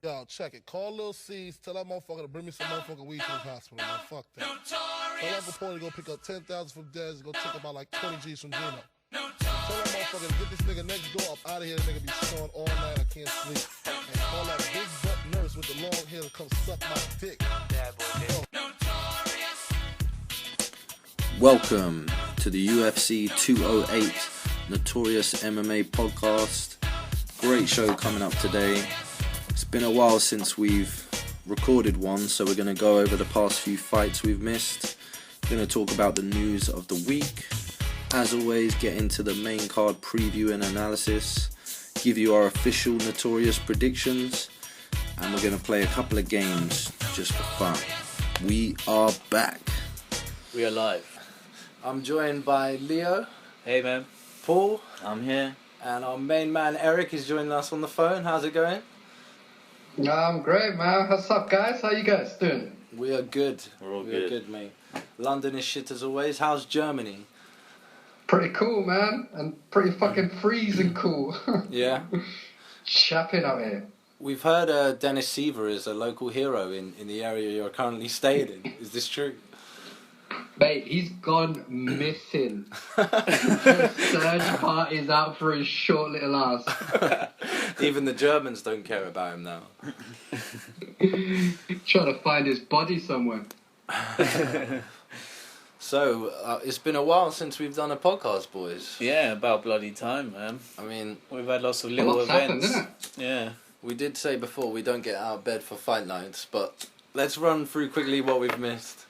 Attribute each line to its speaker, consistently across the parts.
Speaker 1: Yo, check it. Call Lil C's. Tell that motherfucker to bring me some motherfucking weed to the hospital, man. Fuck that. Tell Uncle Pony to go pick up 10,000 from Dez and go take about like 20 G's from Gino. Tell that motherfucker to get this nigga next door up out of here. The nigga be snoring all night. I can't sleep. And call that big butt nurse with the long hair to come suck my dick.
Speaker 2: Welcome to the UFC 208 Notorious MMA podcast. Great show coming up today. It's been a while since we've recorded one, so we're going to go over the past few fights we've missed. We're going to talk about the news of the week. As always, get into the main card preview and analysis, give you our official Notorious predictions, and we're going to play a couple of games just for fun. We are back.
Speaker 3: We are live.
Speaker 2: I'm joined by Leo.
Speaker 3: Hey man.
Speaker 2: Paul.
Speaker 3: I'm here.
Speaker 2: And our main man Eric is joining us on the phone. How's it going?
Speaker 4: I'm great, man. What's up, guys? How you guys doing?
Speaker 2: We are good.
Speaker 3: We're all
Speaker 2: We
Speaker 3: good.
Speaker 2: are good, mate. London is shit as always. How's Germany?
Speaker 4: Pretty cool, man. And pretty fucking freezing cool.
Speaker 2: Yeah.
Speaker 4: Chapping out here.
Speaker 2: We've heard Dennis Seaver is a local hero in the area you're currently staying in. Is this true?
Speaker 4: Mate, he's gone missing. Search party's out for his short little ass.
Speaker 2: Even the Germans don't care about him now.
Speaker 4: Trying to find his body somewhere.
Speaker 2: So, it's been a while since we've done a podcast, boys.
Speaker 3: Yeah, about bloody time, man.
Speaker 2: I mean,
Speaker 3: We've had lots of little
Speaker 4: What's happened,
Speaker 3: events.
Speaker 4: isn't it?
Speaker 3: Yeah.
Speaker 2: we did say before we don't get out of bed for fight nights, but let's run through quickly what we've missed.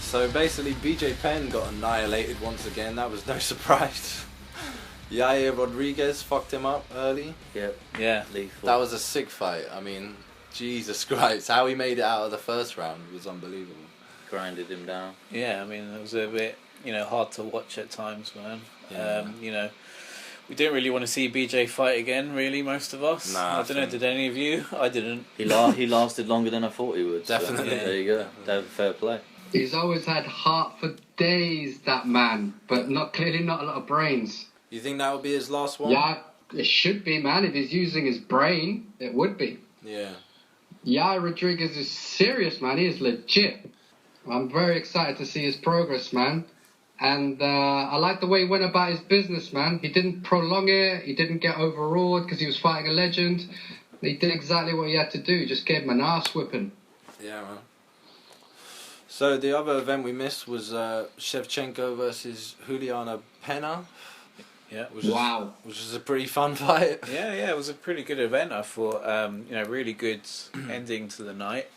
Speaker 2: So basically, BJ Penn got annihilated once again. That was no surprise. Yair Rodriguez fucked him up early.
Speaker 3: Yep. Yeah, lethal.
Speaker 2: That was a sick fight. I mean, Jesus Christ, how he made it out of the first round was unbelievable.
Speaker 3: grinded him down. Yeah, I mean, it was a bit, hard to watch at times, man.
Speaker 2: Yeah.
Speaker 3: We didn't really want to see BJ fight again, really, most of us.
Speaker 2: Nah,
Speaker 3: I don't know, did any of you? I didn't.
Speaker 5: He lasted longer than I thought he would.
Speaker 2: Definitely.
Speaker 5: So, there you go. That fair play.
Speaker 4: He's always had heart for days, that man. But clearly not a lot of brains.
Speaker 2: You think that would be his last one?
Speaker 4: Yeah, it should be, man. If he's using his brain, it would be.
Speaker 2: Yeah.
Speaker 4: Yair Rodriguez is serious, man. He is legit. I'm very excited to see his progress, man. And I like the way he went about his business, man. He didn't prolong it. He didn't get overawed because he was fighting a legend. He did exactly what he had to do. Just gave him an ass whipping.
Speaker 2: Yeah, man. So the other event we missed was Shevchenko versus Juliana Pena.
Speaker 3: Yeah.
Speaker 2: Which was a pretty fun fight.
Speaker 3: Yeah, it was a pretty good event, I thought. Really good ending to the night.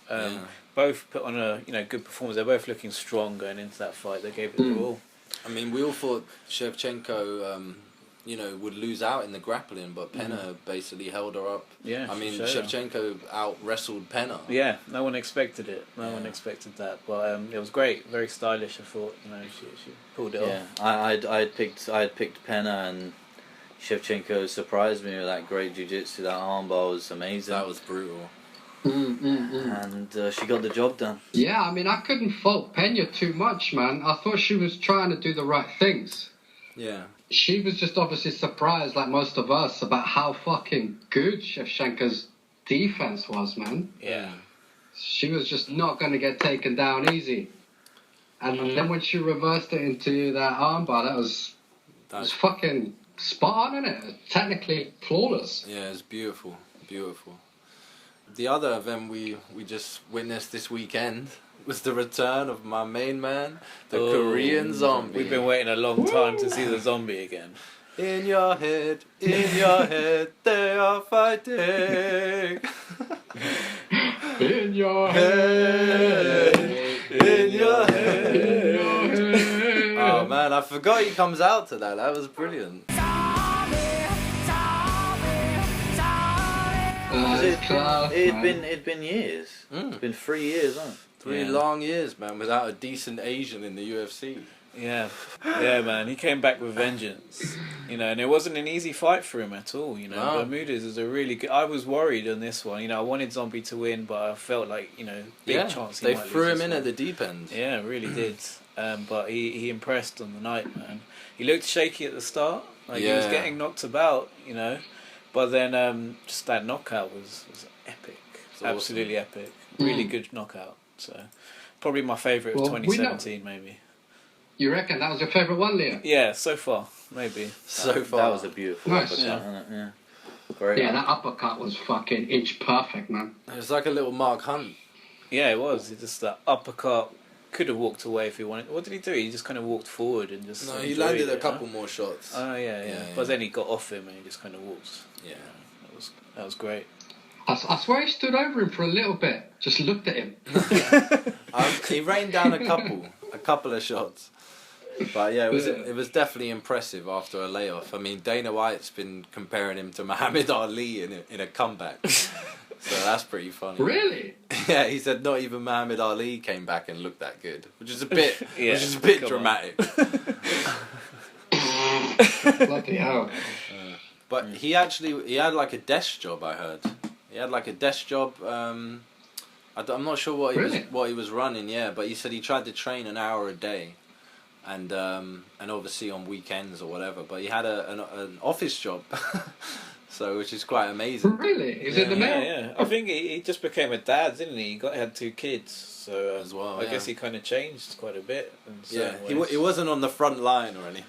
Speaker 3: Both put on a good performance. They're both looking strong going into that fight. They gave it their all.
Speaker 2: I mean, we all thought Shevchenko, would lose out in the grappling, but Pena basically held her up.
Speaker 3: Yeah,
Speaker 2: I mean,
Speaker 3: sure.
Speaker 2: Shevchenko out-wrestled Pena.
Speaker 3: Yeah, no one expected it. No one expected that. But it was great. Very stylish, I thought. She pulled it off.
Speaker 5: I had picked Pena, and Shevchenko surprised me with that great jiu-jitsu. That armbar was amazing.
Speaker 2: That was brutal.
Speaker 5: And she got the job done.
Speaker 4: Yeah, I mean, I couldn't fault Pena too much, man. I thought she was trying to do the right things.
Speaker 2: Yeah.
Speaker 4: She was just obviously surprised, like most of us, about how fucking good Shevchenko's defense was, man.
Speaker 3: Yeah.
Speaker 4: She was just not going to get taken down easy. And then when she reversed it into that armbar, that was fucking spot on, innit? Technically flawless.
Speaker 2: Yeah, it's beautiful. Beautiful. The other event we just witnessed this weekend was the return of my main man, the Korean Zombie.
Speaker 3: We've been waiting a long time to see the zombie again.
Speaker 2: In your head, they are fighting.
Speaker 4: In your head,
Speaker 2: in your head.
Speaker 4: in your head.
Speaker 2: Oh man, I forgot he comes out to that. That was brilliant.
Speaker 5: It'd been years. It's been 3 years, hasn't it?
Speaker 2: 3 long years, man, without a decent Asian in the UFC.
Speaker 3: Yeah, man. He came back with vengeance, you know, and it wasn't an easy fight for him at all. You know,
Speaker 2: No.
Speaker 3: Bermudez is a really good. I was worried on this one. You know, I wanted Zombie to win, but I felt like, you know, big chance he
Speaker 2: they
Speaker 3: might
Speaker 2: threw
Speaker 3: lose
Speaker 2: him
Speaker 3: this
Speaker 2: in
Speaker 3: one.
Speaker 2: at the deep end.
Speaker 3: Yeah, really did. But he impressed on the night, man. He looked shaky at the start, like he was
Speaker 2: Yeah.
Speaker 3: getting knocked about, you know, but then just that knockout was epic,
Speaker 2: It's
Speaker 3: absolutely epic, really good knockout. So probably my favourite of
Speaker 4: Well, we know-
Speaker 3: 2017, maybe.
Speaker 4: You reckon that was your favourite one, Leo?
Speaker 3: Yeah, so far, maybe.
Speaker 2: So far,
Speaker 5: That was a beautiful
Speaker 4: Nice.
Speaker 5: uppercut,
Speaker 3: Yeah.
Speaker 5: wasn't it? Yeah. Great.
Speaker 4: Yeah, that uppercut was fucking inch perfect, man.
Speaker 2: it was like a little Mark Hunt.
Speaker 3: Yeah, it was. He just that uppercut. Could have walked away if he wanted. What did he do? He just kind of walked forward and just.
Speaker 2: No, he
Speaker 3: enjoyed
Speaker 2: landed a
Speaker 3: it,
Speaker 2: couple
Speaker 3: huh?
Speaker 2: more shots.
Speaker 3: Oh yeah.
Speaker 2: Yeah.
Speaker 3: But then he got off him and he just kind of walked.
Speaker 2: Yeah.
Speaker 3: That was great.
Speaker 4: I swear he stood over him for a little bit, just looked at him.
Speaker 2: He rained down a couple of shots. But yeah, it was definitely impressive after a layoff. I mean, Dana White's been comparing him to Muhammad Ali in a comeback. So that's pretty funny.
Speaker 4: Really?
Speaker 2: Yeah, he said not even Muhammad Ali came back and looked that good, which is a bit,
Speaker 3: Yeah,
Speaker 2: which is a bit
Speaker 3: come on.
Speaker 2: dramatic.
Speaker 4: Bloody hell.
Speaker 2: But he had like a desk job. I heard he had like a desk job. I'm not sure
Speaker 4: Really?
Speaker 2: what he was running. Yeah, but he said he tried to train an hour a day, and obviously on weekends or whatever. But he had an office job, so which is quite amazing.
Speaker 4: Really? Is it the
Speaker 3: Yeah,
Speaker 4: mail?
Speaker 3: yeah. I think he just became a dad, didn't he? Had 2 kids, so
Speaker 2: As well,
Speaker 3: I
Speaker 2: yeah.
Speaker 3: guess he kind of changed quite a bit. In
Speaker 2: Yeah,
Speaker 3: certain ways.
Speaker 2: he wasn't on the front line or anything.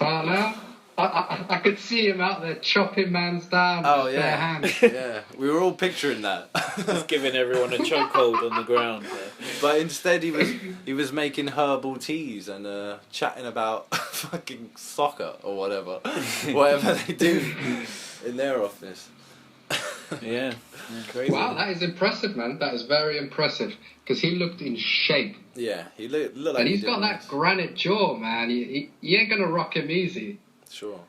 Speaker 4: Oh, no. I could see him out there chopping man's down
Speaker 2: Oh,
Speaker 4: with
Speaker 2: yeah.
Speaker 4: bare hands.
Speaker 2: Yeah, we were all picturing that.
Speaker 3: Just giving everyone a chokehold on the ground. There.
Speaker 2: But instead, he was making herbal teas and chatting about fucking soccer or whatever they do in their office.
Speaker 3: Yeah, crazy.
Speaker 4: Wow, that is impressive, man. That is very impressive. Because he looked in shape.
Speaker 2: Yeah, he looked like
Speaker 4: And
Speaker 2: he
Speaker 4: he's
Speaker 2: did
Speaker 4: got
Speaker 2: nice.
Speaker 4: that granite jaw, man. You ain't going to rock him easy.
Speaker 2: Sure.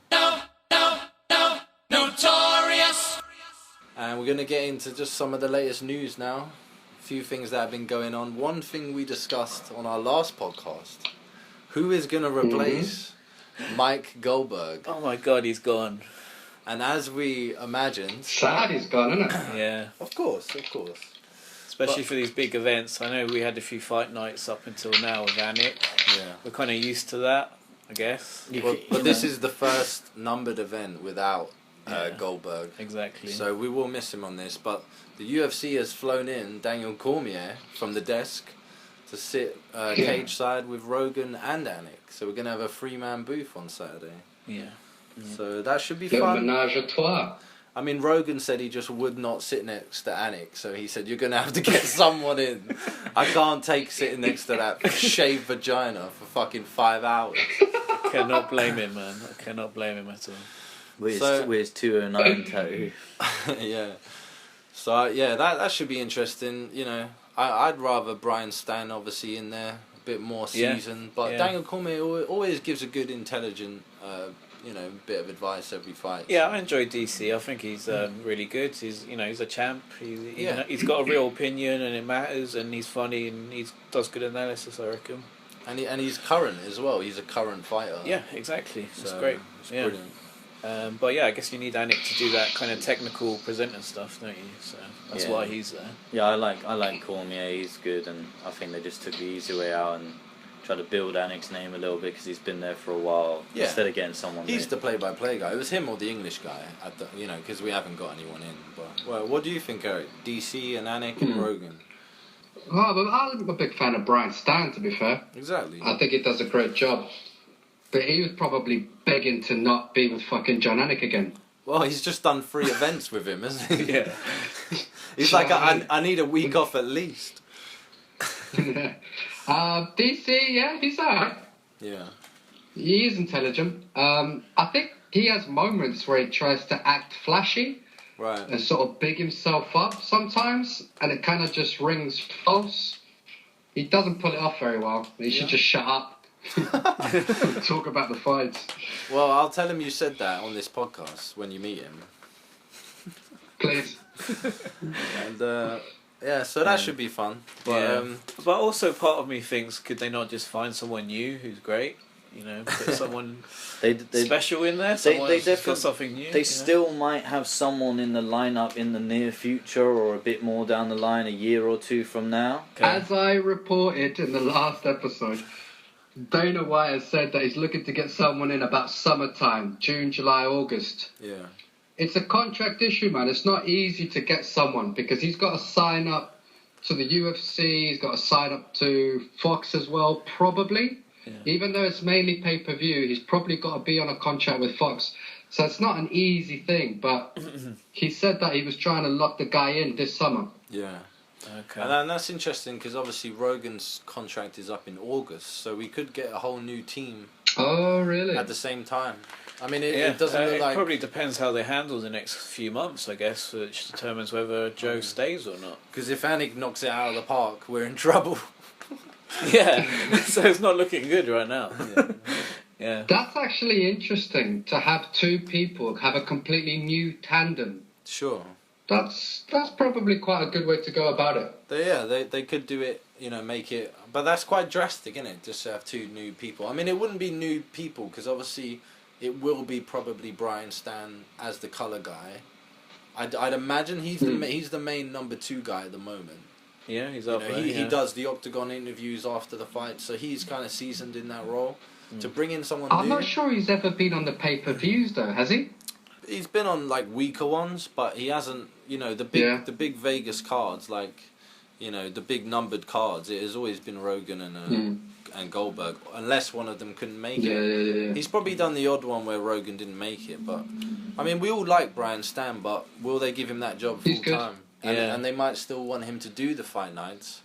Speaker 3: Notorious.
Speaker 2: And we're gonna get into just some of the latest news now. A few things that have been going on. One thing we discussed on our last podcast: who is gonna replace Mike Goldberg?
Speaker 3: Oh my God, he's gone.
Speaker 2: And as we imagined,
Speaker 4: Sad he's gone, isn't it?
Speaker 3: Yeah,
Speaker 2: of course.
Speaker 3: especially for these big events. I know we had a few fight nights up until now with Anik.
Speaker 2: Yeah.
Speaker 3: We're kind of used to that, I guess.
Speaker 2: But this is the first numbered event without Goldberg.
Speaker 3: Exactly.
Speaker 2: So we will miss him on this. But the UFC has flown in Daniel Cormier from the desk to sit cage side with Rogan and Anik. So we're gonna have a 3-man booth on Saturday.
Speaker 3: Yeah.
Speaker 2: So that should be
Speaker 4: Little
Speaker 2: fun.
Speaker 4: menage a trois.
Speaker 2: I mean, Rogan said he just would not sit next to Anik, so he said, you're going to have to get someone in. I can't take sitting next to that shaved vagina for fucking 5 hours.
Speaker 3: Cannot blame him, man. I cannot blame him at all.
Speaker 5: With
Speaker 2: So-
Speaker 5: his 209 tattoo.
Speaker 2: Yeah. So, yeah, that should be interesting. You know, I'd rather Brian Stan, obviously, in there, a bit more
Speaker 3: Yeah.
Speaker 2: seasoned. But
Speaker 3: Yeah.
Speaker 2: Daniel Cormier always gives a good, intelligent, bit of advice every fight.
Speaker 3: Yeah, I enjoy DC. I think he's really good. He's he's a champ.
Speaker 2: Yeah.
Speaker 3: He's got a real opinion and it matters, and he's funny and he does good analysis, I reckon.
Speaker 2: And he's current as well. He's a current fighter.
Speaker 3: Yeah, exactly. It's
Speaker 2: So,
Speaker 3: great.
Speaker 2: It's
Speaker 3: Yeah.
Speaker 2: brilliant.
Speaker 3: But yeah, I guess you need Anik to do that kind of technical presenter stuff, don't you? So that's
Speaker 5: Yeah.
Speaker 3: why he's there.
Speaker 5: Yeah, I like Cormier. He's good, and I think they just took the easy way out and tried to build Anik's name a little bit because he's been there for a while.
Speaker 2: Yeah.
Speaker 5: Instead of getting someone.
Speaker 2: He's
Speaker 5: new.
Speaker 2: the play-by-play guy. It was him or the English guy, because we haven't got anyone in. But well, what do you think, Eric? DC and Anik and Rogan.
Speaker 4: Oh, but I'm a big fan of Brian Stan, to be fair.
Speaker 2: Exactly.
Speaker 4: I think he does a great job. But he was probably begging to not be with fucking John Anik again.
Speaker 2: Well, he's just done 3 events with him, hasn't he?
Speaker 3: Yeah.
Speaker 2: He's like, I need a week off at least.
Speaker 4: DC, yeah, he's alright.
Speaker 2: Yeah.
Speaker 4: He is intelligent. I think he has moments where he tries to act flashy
Speaker 2: Right.
Speaker 4: and sort of big himself up sometimes, and it kind of just rings false. He doesn't pull it off very well. He should just shut up. Talk about the fights.
Speaker 2: Well, I'll tell him you said that on this podcast when you meet him.
Speaker 4: Please.
Speaker 2: And Yeah, so that should be fun. But
Speaker 3: but also part of me thinks, could they not just find someone new who's great? You know, put someone
Speaker 5: They
Speaker 3: special in there. Someone
Speaker 5: they
Speaker 3: who's got
Speaker 5: definitely-
Speaker 3: something new.
Speaker 5: They
Speaker 3: you know?
Speaker 5: still might have someone in the lineup in the near future or a bit more down the line, a year or two from now.
Speaker 3: Okay.
Speaker 4: As I reported in the last episode, Dana White has said that he's looking to get someone in about summertime, June, July, August.
Speaker 2: yeah.
Speaker 4: It's a contract issue, man. It's not easy to get someone because he's got to sign up to the UFC. He's got to sign up to Fox as well, probably.
Speaker 3: Yeah.
Speaker 4: Even though it's mainly pay-per-view, he's probably got to be on a contract with Fox. So it's not an easy thing, but he said that he was trying to lock the guy in this summer.
Speaker 2: Yeah.
Speaker 3: Okay.
Speaker 2: And that's interesting because obviously Rogan's contract is up in August, so we could get a whole new team
Speaker 4: Oh, really?
Speaker 2: at the same time. I mean, it,
Speaker 3: Yeah,
Speaker 2: it doesn't look
Speaker 3: it
Speaker 2: like...
Speaker 3: probably depends how they handle the next few months, I guess, which determines whether Joe stays or not.
Speaker 2: Because if Anik knocks it out of the park, we're in trouble.
Speaker 3: Yeah, so it's not looking good right now. Yeah.
Speaker 4: That's actually interesting to have two people have a completely new tandem.
Speaker 2: Sure.
Speaker 4: That's probably quite a good way to go about it.
Speaker 2: They could do it, you know, make it... But that's quite drastic, isn't it? Just to have two new people. I mean, it wouldn't be new people, because obviously it will be probably Brian Stan as the colour guy. I'd imagine he's the main number 2 guy at the moment.
Speaker 3: Yeah, he's
Speaker 2: You
Speaker 3: up
Speaker 2: know,
Speaker 3: there.
Speaker 2: he does the Octagon interviews after the fight, so he's kind of seasoned in that role. To bring in someone
Speaker 4: I'm
Speaker 2: new...
Speaker 4: not sure he's ever been on the pay-per-views though, has he?
Speaker 2: He's been on like weaker ones, but he hasn't. You know, the big Vegas cards, like, you know, the big numbered cards. It has always been Rogan and Goldberg, unless one of them couldn't make it.
Speaker 4: Yeah.
Speaker 2: He's probably done the odd one where Rogan didn't make it, but I mean, we all like Brian Stan, but will they give him that job full
Speaker 4: He's good.
Speaker 2: time? And they might still want him to do the fight nights.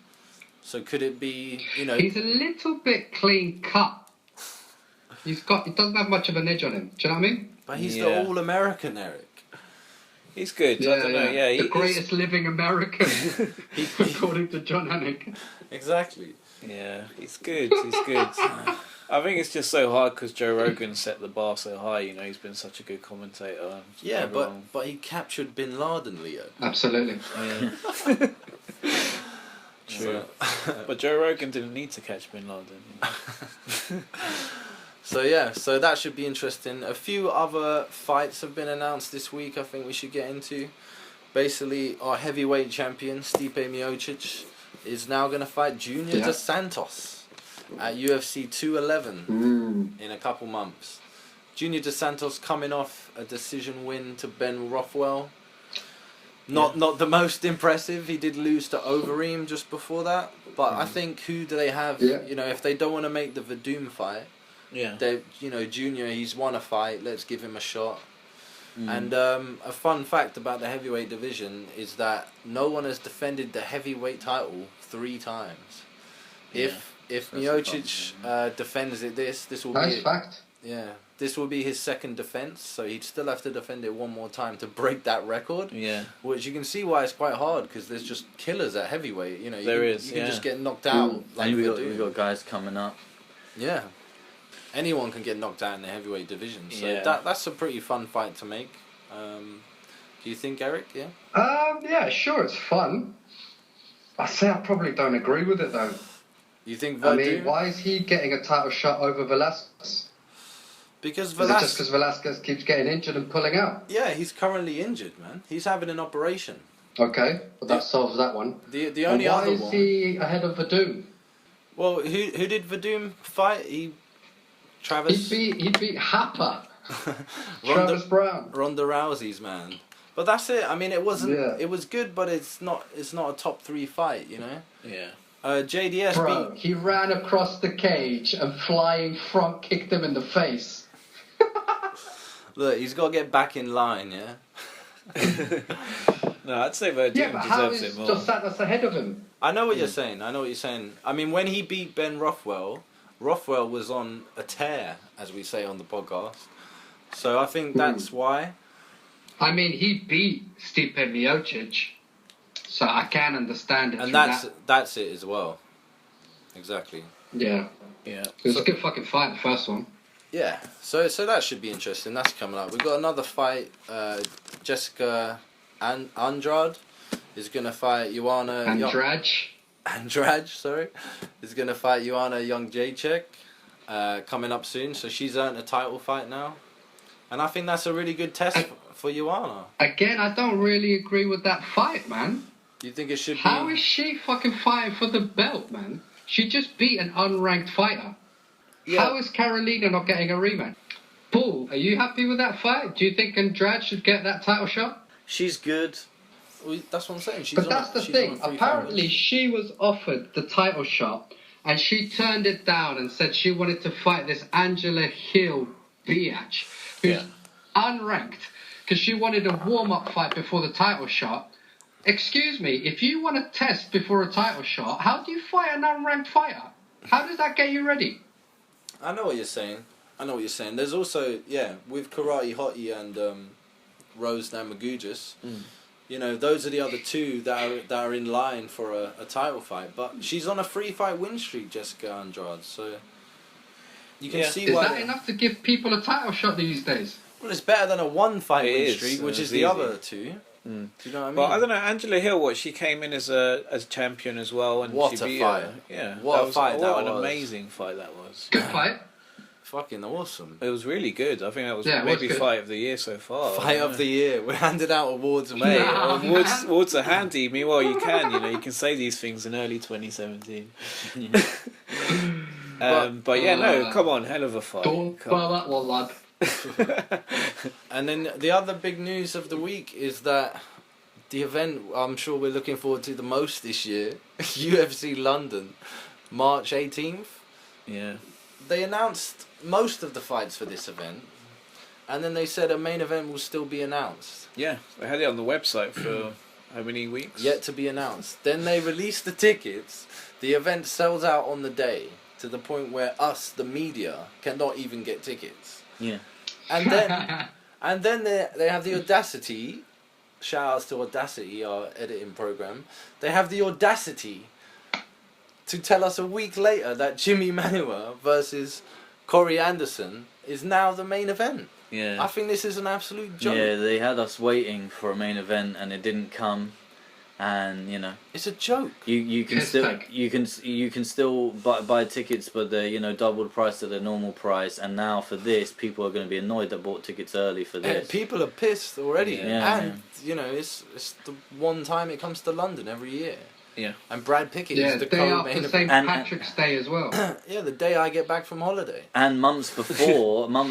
Speaker 2: So could it be, you know?
Speaker 4: He's a little bit clean cut. He doesn't have much of an edge on him. Do you know what I mean?
Speaker 2: But he's
Speaker 3: Yeah.
Speaker 2: the All-American, Eric.
Speaker 3: He's good. I don't know. Yeah,
Speaker 4: the greatest living American, according to John Anik.
Speaker 2: Exactly.
Speaker 3: Yeah, he's good. He's good. I think it's just so hard because Joe Rogan set the bar so high. You know, he's been such a good commentator.
Speaker 2: Yeah,
Speaker 3: Everyone-
Speaker 2: but he captured Bin Laden, Leo.
Speaker 4: Absolutely.
Speaker 3: Yeah. True. But Joe Rogan didn't need to catch Bin Laden. You know?
Speaker 2: So that should be interesting. A few other fights have been announced this week. I think we should get into. Basically, our heavyweight champion Stipe Miocic is now going to fight Junior Dos Santos at UFC 211 in a couple months. Junior Dos Santos coming off a decision win to Ben Rothwell. Not the most impressive. He did lose to Overeem just before that. But I think who do they have?
Speaker 4: Yeah.
Speaker 2: You know, if they don't want to make the Verdum fight,
Speaker 3: Yeah.
Speaker 2: they, you know, Junior, he's won a fight. Let's give him a shot. And a fun fact about the heavyweight division is that no one has defended the heavyweight title 3 times. If Miocic defends it, this will
Speaker 4: Nice
Speaker 2: be
Speaker 4: fact.
Speaker 2: this will be his second defense. So he'd still have to defend it one more time to break that record.
Speaker 3: Yeah.
Speaker 2: Which you can see why it's quite hard because there's just killers at heavyweight. You know, you can just get knocked out. Like
Speaker 5: And
Speaker 2: Verdum.
Speaker 5: we got guys coming up.
Speaker 2: Yeah. Anyone can get knocked out in the heavyweight division. So
Speaker 3: Yeah.
Speaker 2: that's a pretty fun fight to make. Do you think, Eric? Yeah?
Speaker 4: Yeah, sure, it's fun. I say I probably don't agree with it though.
Speaker 2: You think
Speaker 4: I
Speaker 2: Verdum?
Speaker 4: mean, why is he getting a title shot over Velasquez?
Speaker 2: Because
Speaker 4: Is it just
Speaker 2: Velasquez...
Speaker 4: because Velasquez keeps getting injured and pulling out?
Speaker 2: Yeah, he's currently injured, man. He's having an operation.
Speaker 4: Okay, well that solves that one.
Speaker 2: The only
Speaker 4: and why
Speaker 2: other
Speaker 4: is
Speaker 2: one...
Speaker 4: he ahead of Verdum?
Speaker 2: Well, who did Verdum fight? Travis...
Speaker 4: He beat Happer. Travis Brown.
Speaker 2: Ronda Rousey's man. But that's it. I mean, it wasn't...
Speaker 4: Yeah.
Speaker 2: It was good, but it's not a top 3 fight, you know?
Speaker 3: Yeah.
Speaker 4: Bro,
Speaker 2: JDS beat...
Speaker 4: he ran across the cage and flying front kicked him in the face.
Speaker 2: Look, he's got to get back in line, yeah?
Speaker 3: No, I'd say Verdum
Speaker 4: Yeah, but how
Speaker 3: deserves
Speaker 4: is
Speaker 3: it more.
Speaker 4: Dos Santos ahead of him?
Speaker 2: I know what you're saying. I mean, when he beat Ben Rothwell, Rothwell was on a tear, as we say on the podcast. So I think that's why.
Speaker 4: I mean, he beat Stipe Miocic, so I can understand it.
Speaker 2: And
Speaker 4: through
Speaker 2: that's it as well. Exactly.
Speaker 4: yeah,
Speaker 3: Yeah.
Speaker 4: it was a good fucking fight, the first one.
Speaker 2: Yeah. So that should be interesting. That's coming up. We've got another fight. Jessica Andrade is going to fight Joanna... Andrade, sorry. Is going to fight Joanna Jędrzejczyk coming up soon. So she's earned a title fight now. And I think that's a really good test for Joanna.
Speaker 4: Again, I don't really agree with that fight, man.
Speaker 2: Do you think it should be...
Speaker 4: How is she fucking fighting for the belt, man? She just beat an unranked fighter.
Speaker 2: Yeah.
Speaker 4: How is Carolina not getting a rematch? Paul, are you happy with that fight? Do you think Andrade should get that title shot?
Speaker 2: She's good. Well, that's what I'm saying.
Speaker 4: But that's the thing. Apparently, she was offered the title shot, and she turned it down and said she wanted to fight this Angela Hill biatch, who's unranked, because she wanted a warm-up fight before the title shot. Excuse me, if you want to test before a title shot, how do you fight an unranked fighter? How does that get you ready?
Speaker 2: I know what you're saying. There's also, with Karate Hottie and Rose Namajunas, you know, those are the other two that are in line for a title fight. But she's on a 3-fight win streak, Jessica Andrade, so you can see why...
Speaker 4: Is that enough to give people a title shot these days?
Speaker 2: Well, it's better than a 1-fight win streak, which is the
Speaker 3: easy.
Speaker 2: other two. Do you know what I mean?
Speaker 3: Well, I don't know. Angela Hill, she came in as champion as well, and
Speaker 2: What
Speaker 3: she
Speaker 2: a
Speaker 3: beat
Speaker 2: fight!
Speaker 3: her. Yeah,
Speaker 2: What a fight that
Speaker 3: an
Speaker 2: was.
Speaker 3: amazing fight that was.
Speaker 4: Good fight.
Speaker 2: Fucking awesome.
Speaker 3: It was really good. I think that was
Speaker 4: Yeah, it was
Speaker 3: maybe
Speaker 4: good.
Speaker 3: fight of the year so far.
Speaker 2: Fight of the year. We're handing out awards,
Speaker 3: Mate,
Speaker 4: Nah,
Speaker 3: awards are handy. Meanwhile, you can say these things in early 2017. But yeah, no, come on, hell of a fight.
Speaker 4: Don't buy that one, lad.
Speaker 2: And then the other big news of the week is that the event I'm sure we're looking forward to the most this year, UFC London, March 18th.
Speaker 3: Yeah.
Speaker 2: They announced most of the fights for this event, and then they said a main event will still be announced.
Speaker 3: Yeah, they had it on the website for how many weeks?
Speaker 2: Yet to be announced. Then they released the tickets. The event sells out on the day to the point where us, the media, cannot even get tickets.
Speaker 5: Yeah.
Speaker 2: And then they have the audacity, shout outs to Audacity, our editing program, they have the audacity to tell us a week later that Jimmy Manuwa versus Corey Anderson is now the main event.
Speaker 5: Yeah.
Speaker 2: I think this is an absolute joke.
Speaker 5: Yeah, they had us waiting for a main event and it didn't come, and you know
Speaker 2: It's a joke.
Speaker 5: you can
Speaker 4: Piss
Speaker 5: still
Speaker 4: take.
Speaker 5: you can still buy tickets, but they're double the price of the normal price. And now for this, people are going to be annoyed that bought tickets early for this.
Speaker 2: People are pissed already.
Speaker 5: Yeah.
Speaker 2: And, it's the one time it comes to London every year.
Speaker 3: Yeah.
Speaker 2: And Brad Pickett
Speaker 4: Yeah,
Speaker 2: is the
Speaker 4: day
Speaker 2: co-main
Speaker 4: after
Speaker 2: event.
Speaker 4: St.
Speaker 5: And-
Speaker 4: Patrick's Day as well.
Speaker 2: Yeah, the day I get back from holiday.
Speaker 5: And months before, even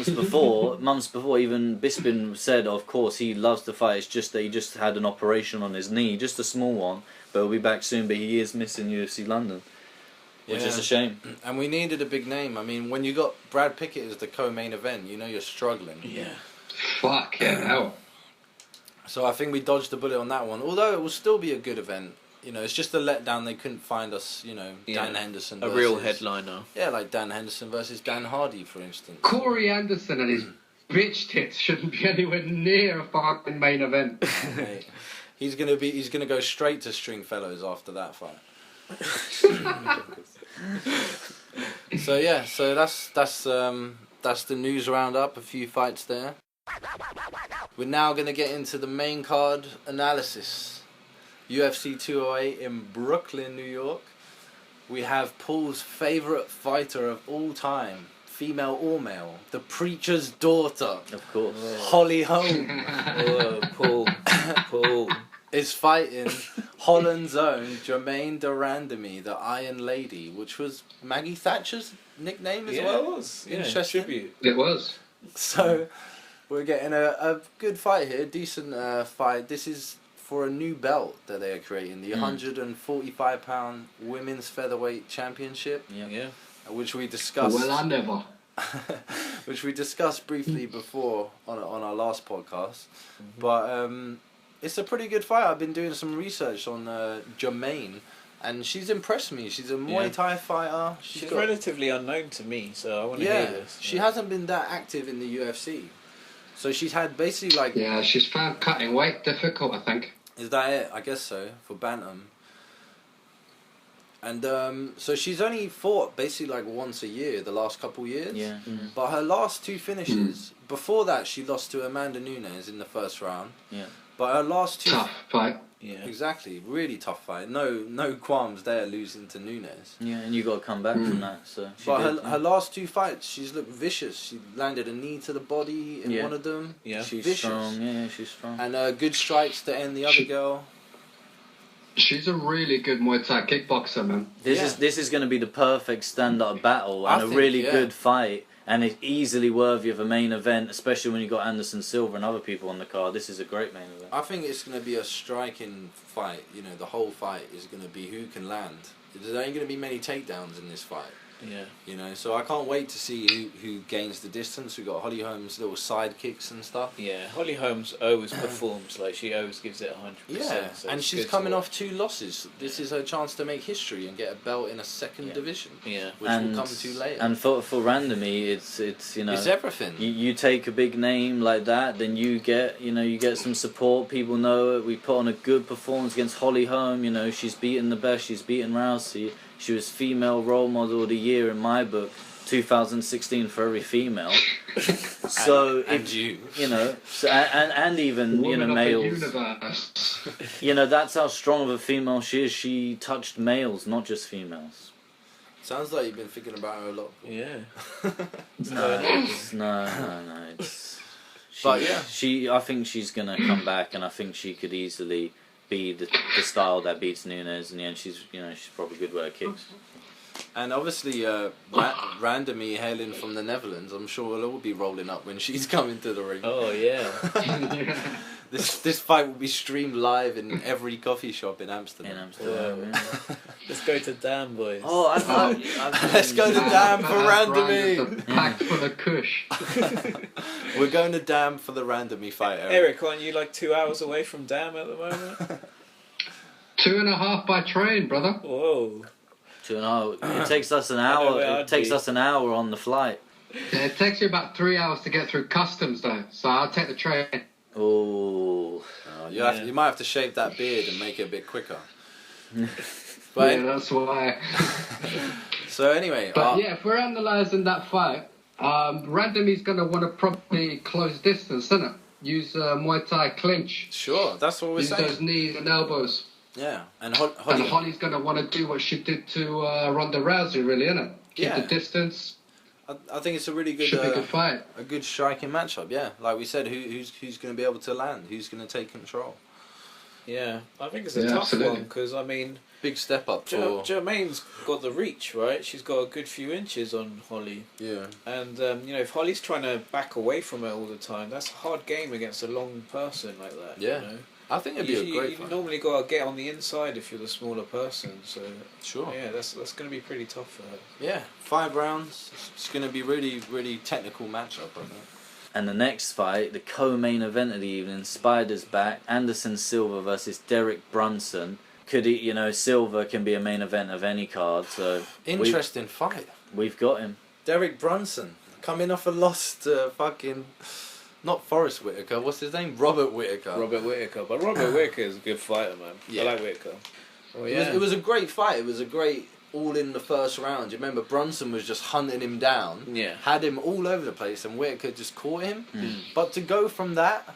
Speaker 5: Bisping said, of course, he loves to fight. It's just that he just had an operation on his knee, just a small one, but he'll be back soon. But he is missing UFC London, which is
Speaker 2: Yeah.
Speaker 5: a shame.
Speaker 2: And we needed a big name. I mean, when you got Brad Pickett as the co-main event, you're struggling.
Speaker 3: Yeah.
Speaker 4: Fuck, yeah, hell.
Speaker 2: So I think we dodged the bullet on that one. Although it will still be a good event. It's just a letdown they couldn't find us, Dan Henderson
Speaker 3: A
Speaker 2: versus...
Speaker 3: real headliner.
Speaker 2: Yeah, like Dan Henderson versus Dan Hardy, for instance.
Speaker 4: Corey Anderson and his bitch tits shouldn't be anywhere near a fucking main event.
Speaker 2: Mate, he's gonna go straight to Stringfellows after that fight. So that's the news roundup. A few fights there. We're now gonna get into the main card analysis. UFC 208 in Brooklyn, New York. We have Paul's favourite fighter of all time, female or male, the preacher's daughter,
Speaker 5: Of course.
Speaker 2: Holly Holm,
Speaker 3: Oh, Paul.
Speaker 2: is fighting Holland's own Jermaine Durandamy, the Iron Lady, which was Maggie Thatcher's nickname as well.
Speaker 3: it was. Yeah,
Speaker 2: Interesting.
Speaker 3: tribute.
Speaker 4: It was.
Speaker 2: So we're getting a good fight here, decent fight. This is for a new belt that they are creating, the 145-pound Women's Featherweight Championship,
Speaker 3: Yeah.
Speaker 2: which we discussed.
Speaker 4: Well, I never.
Speaker 2: Which we discussed briefly before on our last podcast, but it's a pretty good fight. I've been doing some research on Jermaine, and she's impressed me. She's a Muay Thai fighter.
Speaker 3: She's relatively unknown to me, so I want to hear this.
Speaker 2: She hasn't been that active in the UFC, so she's had basically like.
Speaker 4: Yeah, she's found cutting weight difficult, I think.
Speaker 2: Is that it? I guess so, for Bantam. And so she's only fought basically like once a year the last couple years.
Speaker 5: Yeah.
Speaker 2: But her last two finishes, before that she lost to Amanda Nunes in the first round.
Speaker 5: Yeah.
Speaker 2: But her last two...
Speaker 4: Tough fight.
Speaker 3: Yeah.
Speaker 2: Exactly, really tough fight. No qualms there losing to Nunes.
Speaker 5: Yeah, and you got to come back from that. So,
Speaker 2: But her last 2 fights, she's looked vicious. She landed a knee to the body in one of them.
Speaker 3: Yeah,
Speaker 5: she's
Speaker 2: vicious.
Speaker 5: strong. Yeah, she's strong.
Speaker 2: And good strikes to end the other girl.
Speaker 4: She's a really good Muay Thai kickboxer, man.
Speaker 5: This is going to be the perfect stand-up battle and
Speaker 2: I
Speaker 5: a
Speaker 2: think,
Speaker 5: really
Speaker 2: yeah.
Speaker 5: good fight. And it's easily worthy of a main event, especially when you got Anderson Silva and other people on the card. This is a great main event.
Speaker 2: I think it's going to be a striking fight. You know, the whole fight is going to be who can land. There ain't going to be many takedowns in this fight.
Speaker 3: Yeah.
Speaker 2: You know, so I can't wait to see who gains the distance. We've got Holly Holmes' little side kicks and stuff.
Speaker 3: Yeah, Holly Holmes always performs, like she always gives it 100%.
Speaker 2: Yeah,
Speaker 3: so
Speaker 2: and
Speaker 3: it's
Speaker 2: she's
Speaker 3: good to
Speaker 2: coming
Speaker 3: watch.
Speaker 2: off 2 losses. This is her chance to make history and get a belt in a second division.
Speaker 3: Yeah.
Speaker 2: Which will come to later.
Speaker 5: And for Randomly, it's you know,
Speaker 2: It's everything.
Speaker 5: You take a big name like that, then you get some support. People know it. We put on a good performance against Holly Holm. You know, she's beaten the best. She's beaten Rousey. She was female role model of the year in my book, 2016 for every female. So
Speaker 2: and you
Speaker 5: know, so, and even
Speaker 4: Woman of the
Speaker 5: males.
Speaker 4: universe.
Speaker 5: You know, that's how strong of a female she is. She touched males, not just females.
Speaker 2: sounds like you've been thinking about her a lot.
Speaker 3: Yeah.
Speaker 5: No. It's
Speaker 2: But yeah.
Speaker 5: I think she's gonna come back, and I think she could easily be the style that beats Nunes. In the end, she's probably good with her kicks.
Speaker 2: And obviously, Randomly hailing from the Netherlands, I'm sure we'll all be rolling up when she's coming to the ring.
Speaker 3: Oh yeah.
Speaker 2: This fight will be streamed live in every coffee shop in Amsterdam.
Speaker 5: In Amsterdam. Yeah.
Speaker 3: Let's go to Dan, boys.
Speaker 5: Oh,
Speaker 2: Let's go to Dam for Randomly.
Speaker 4: Packed for the kush.
Speaker 2: We're going to Dam for the Randomly fight,
Speaker 3: Eric, aren't you like 2 hours away from Dam at the moment?
Speaker 4: 2.5 by train, brother.
Speaker 3: Whoa.
Speaker 5: 2.5. It takes us an
Speaker 3: I know
Speaker 5: hour.
Speaker 3: where
Speaker 5: It
Speaker 3: I'd
Speaker 5: takes
Speaker 3: be.
Speaker 5: us an hour on the flight.
Speaker 4: Yeah, it takes you about 3 hours to get through customs, though. So I'll take the train.
Speaker 5: Oh.
Speaker 2: You might have to shave that beard and make it a bit quicker. But
Speaker 4: Yeah, that's why.
Speaker 2: so anyway,
Speaker 4: But yeah, if we're analysing that fight, Randomly's going to want to probably close distance, isn't it? Use Muay Thai clinch.
Speaker 2: sure, that's what we're
Speaker 4: Use
Speaker 2: saying.
Speaker 4: those knees and elbows.
Speaker 2: Yeah, and
Speaker 4: And Holly's going to want to do what she did to Ronda Rousey, really, innit? Keep
Speaker 2: Yeah.
Speaker 4: the distance.
Speaker 2: I think it's a really good,
Speaker 4: Should be a good fight.
Speaker 2: a good striking matchup. Yeah, like we said, who's going to be able to land? Who's going to take control?
Speaker 3: Yeah, I think it's a
Speaker 4: Yeah,
Speaker 3: tough
Speaker 4: absolutely.
Speaker 3: one because I mean,
Speaker 2: Big step up for
Speaker 3: Jermaine's got the reach, right? She's got a good few inches on Holly,
Speaker 2: yeah.
Speaker 3: and if Holly's trying to back away from her all the time, that's a hard game against a long person like that.
Speaker 2: Yeah.
Speaker 3: You know?
Speaker 2: I think it'd be a great
Speaker 3: You
Speaker 2: fight.
Speaker 3: normally got to get on the inside if you're the smaller person. So
Speaker 2: Sure.
Speaker 3: yeah, that's going to be pretty tough for her.
Speaker 2: Yeah, 5 rounds. It's going to be really, really technical matchup, I think.
Speaker 5: And the next fight, the co-main event of the evening, Spider's back, Anderson Silva versus Derek Brunson. Silva can be a main event of any card, so
Speaker 2: Interesting fight.
Speaker 5: we've got him.
Speaker 2: Derek Brunson coming off a loss to fucking not Forrest Whitaker. What's his name? Robert Whitaker.
Speaker 3: Robert Whitaker, but Robert Whitaker is a good fighter, man.
Speaker 2: Yeah.
Speaker 3: I like Whitaker. Oh,
Speaker 2: It was a great fight. It was a great all in the first round. You remember Brunson was just hunting him down.
Speaker 3: Yeah.
Speaker 2: Had him all over the place, and Whitaker just caught him. But to go from that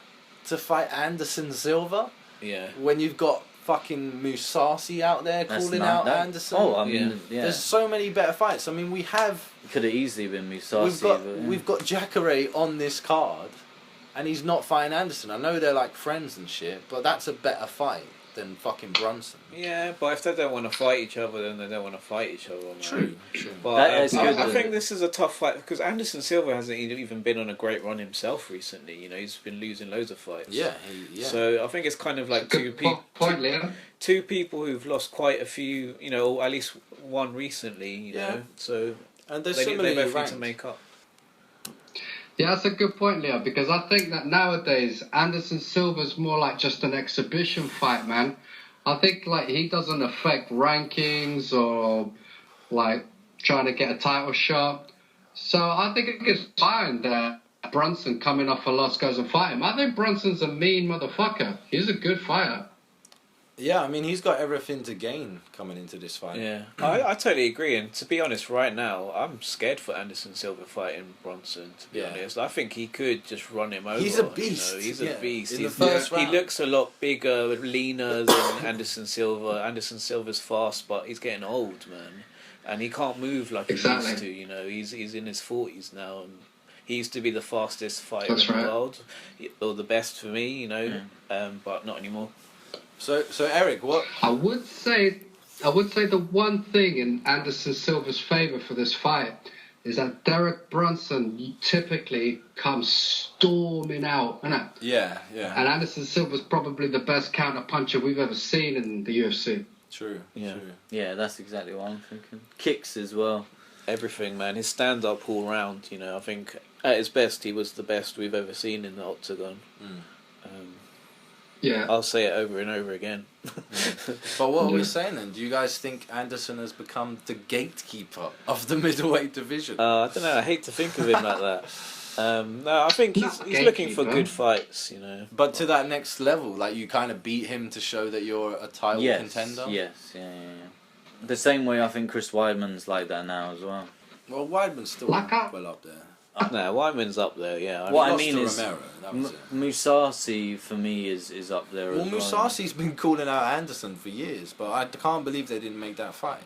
Speaker 2: to fight Anderson Silva,
Speaker 3: Yeah.
Speaker 2: when you've got fucking Musasi out there calling out Anderson.
Speaker 5: Oh, I mean, yeah.
Speaker 2: There's so many better fights. I mean, we have
Speaker 5: Could have easily been Musasi.
Speaker 2: we've got Jacare on this card, and he's not fighting Anderson. I know they're like friends and shit, but that's a better fight than fucking Brunson.
Speaker 3: Yeah, but if they don't want to fight each other, then they don't want to fight each other. Man.
Speaker 2: True.
Speaker 3: But
Speaker 5: That is good,
Speaker 3: I
Speaker 5: though.
Speaker 3: think this is a tough fight because Anderson Silva hasn't even been on a great run himself recently. He's been losing loads of fights.
Speaker 2: Yeah.
Speaker 3: So I think it's kind of like two
Speaker 4: Point, Liam.
Speaker 3: two people who've lost quite a few, or at least one recently. You
Speaker 2: Yeah.
Speaker 3: know, so
Speaker 2: And they're
Speaker 3: they
Speaker 2: similarly
Speaker 3: both need
Speaker 2: ranked.
Speaker 3: to make up.
Speaker 4: Yeah, that's a good point, Leo, because I think that nowadays Anderson Silva's more like just an exhibition fight, man. I think like he doesn't affect rankings or like trying to get a title shot. So I think it's fine that Brunson coming off a loss goes and fight him. I think Brunson's a mean motherfucker. He's a good fighter.
Speaker 2: Yeah, I mean, he's got everything to gain coming into this fight.
Speaker 3: Yeah, I totally agree. And to be honest, right now, I'm scared for Anderson Silva fighting Bronson, to be honest. I think he could just run him over.
Speaker 2: He's a beast.
Speaker 3: He's a beast.
Speaker 2: In the first round.
Speaker 3: He looks a lot bigger, leaner than Anderson Silva. Anderson Silva's fast, but he's getting old, man. And he can't move like he used to, He's in his 40s now. And he used to be the fastest fighter in the world. Or the best for me, but not anymore.
Speaker 2: So Eric, what?
Speaker 4: I would say the one thing in Anderson Silva's favour for this fight is that Derek Brunson typically comes storming out, innit?
Speaker 2: Yeah.
Speaker 4: And Anderson Silva's probably the best counter puncher we've ever seen in the UFC.
Speaker 2: True.
Speaker 5: Yeah, that's exactly what I'm thinking. Kicks as well.
Speaker 3: Everything, man. His stand-up all round, I think at his best he was the best we've ever seen in the octagon.
Speaker 4: Yeah.
Speaker 3: I'll say it over and over again.
Speaker 2: But what are we saying then? Do you guys think Anderson has become the gatekeeper of the middleweight division?
Speaker 3: I don't know. I hate to think of him like that. No, I think he's looking for good fights,
Speaker 2: But to that next level, like you kind of beat him to show that you're a title contender?
Speaker 5: Yes, yeah. The same way I think Chris Weidman's like that now as well.
Speaker 2: Well, Weidman's still well up there.
Speaker 3: No, Weidman's up there, yeah.
Speaker 5: What I mean is,
Speaker 2: Romero, that was it.
Speaker 5: Musasi for me is up there
Speaker 2: Well,
Speaker 5: as well.
Speaker 2: Musasi's been calling out Anderson for years, but I can't believe they didn't make that fight.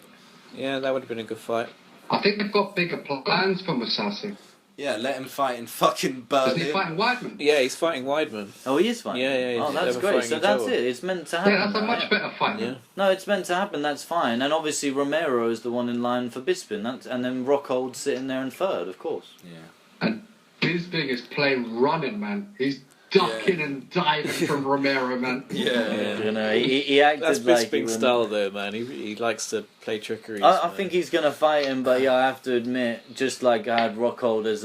Speaker 3: Yeah, that would have been a good fight.
Speaker 4: I think they've got bigger plans for Musasi.
Speaker 2: Yeah, let him fight in fucking Berlin.
Speaker 4: Isn't he fighting Weidman?
Speaker 3: Yeah, he's fighting Weidman.
Speaker 5: Oh, he is fighting?
Speaker 3: Yeah.
Speaker 5: Oh, that's
Speaker 3: they were
Speaker 5: great.
Speaker 3: fighting
Speaker 5: So
Speaker 3: each
Speaker 5: that's
Speaker 3: other.
Speaker 5: it. It's meant to happen.
Speaker 4: Yeah, that's a much better fight.
Speaker 3: Yeah.
Speaker 5: No, it's meant to happen. That's fine. And obviously Romero is the one in line for Bisping. And then Rockhold sitting there in third, of course.
Speaker 2: Yeah.
Speaker 4: And Bisping is plain running, man. He's ducking and diving from Romero, man.
Speaker 2: Yeah.
Speaker 5: You know, he acted
Speaker 3: That's
Speaker 5: like he
Speaker 3: Bisping's
Speaker 5: was-
Speaker 3: style, though, man. He likes to play trickery.
Speaker 5: I think he's gonna fight him, but yeah, I have to admit, just like I had Rockhold as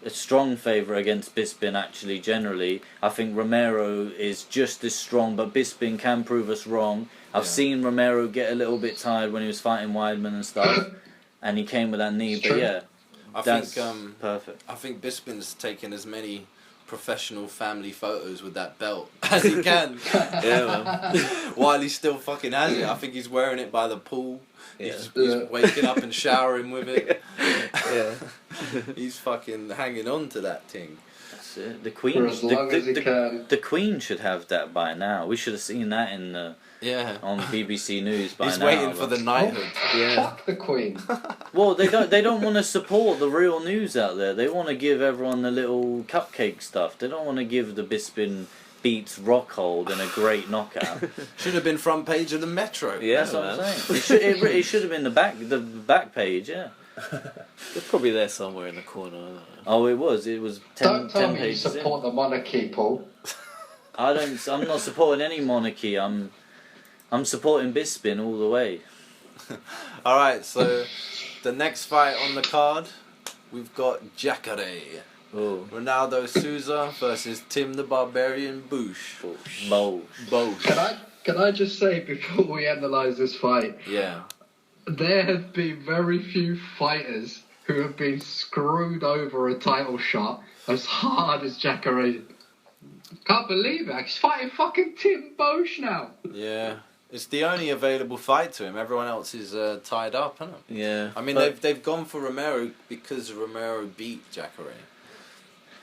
Speaker 5: a strong favourite against Bisping. Actually, generally, I think Romero is just as strong, but Bisping can prove us wrong. I've seen Romero get a little bit tired when he was fighting Weidman and stuff, and he came with that knee.
Speaker 4: It's
Speaker 5: but
Speaker 4: true.
Speaker 5: yeah,
Speaker 2: I
Speaker 5: that's
Speaker 2: think
Speaker 5: perfect.
Speaker 2: I think Bisping's taken as many professional family photos with that belt as he can.
Speaker 3: Yeah, man.
Speaker 2: While he still fucking has it. I think he's wearing it by the pool.
Speaker 3: Yeah.
Speaker 2: He's waking up and showering with it.
Speaker 3: Yeah.
Speaker 2: He's fucking hanging on to that thing.
Speaker 5: That's it. The
Speaker 4: For
Speaker 5: Queen,
Speaker 4: as long as he can.
Speaker 5: the Queen should have that by now. We should have seen that in the
Speaker 2: Yeah.
Speaker 5: on BBC News by
Speaker 2: He's
Speaker 5: now.
Speaker 2: waiting for the knighthood.
Speaker 3: Yeah.
Speaker 4: Fuck the Queen.
Speaker 5: Well, they don't want to support the real news out there. They want to give everyone the little cupcake stuff. They don't want to give the Bisping beats Rockhold in a great knockout.
Speaker 2: Should have been front page of the Metro.
Speaker 3: Yeah,
Speaker 5: That's what I'm
Speaker 3: man.
Speaker 5: saying. It should have been the back page. Yeah.
Speaker 3: They're probably there somewhere in the corner. I don't know.
Speaker 5: Oh, it was 10,
Speaker 4: Don't tell
Speaker 5: 10
Speaker 4: me you
Speaker 5: pages in.
Speaker 4: support the monarchy, Paul.
Speaker 5: I'm not supporting any monarchy. I'm supporting Bisping all the way.
Speaker 2: Alright, so the next fight on the card, we've got Jacare.
Speaker 5: Oh,
Speaker 2: Ronaldo Souza versus Tim the Barbarian Bush.
Speaker 5: bold.
Speaker 2: Both.
Speaker 4: Can I just say before we analyse this fight,
Speaker 2: Yeah.
Speaker 4: there have been very few fighters who have been screwed over a title shot as hard as Jacare. Can't believe it. He's fighting fucking Tim Bosch now.
Speaker 2: Yeah. It's the only available fight to him. Everyone else is tied up, isn't it?
Speaker 3: Yeah.
Speaker 2: I mean,
Speaker 5: But-
Speaker 2: they've gone for Romero because Romero beat Jacare.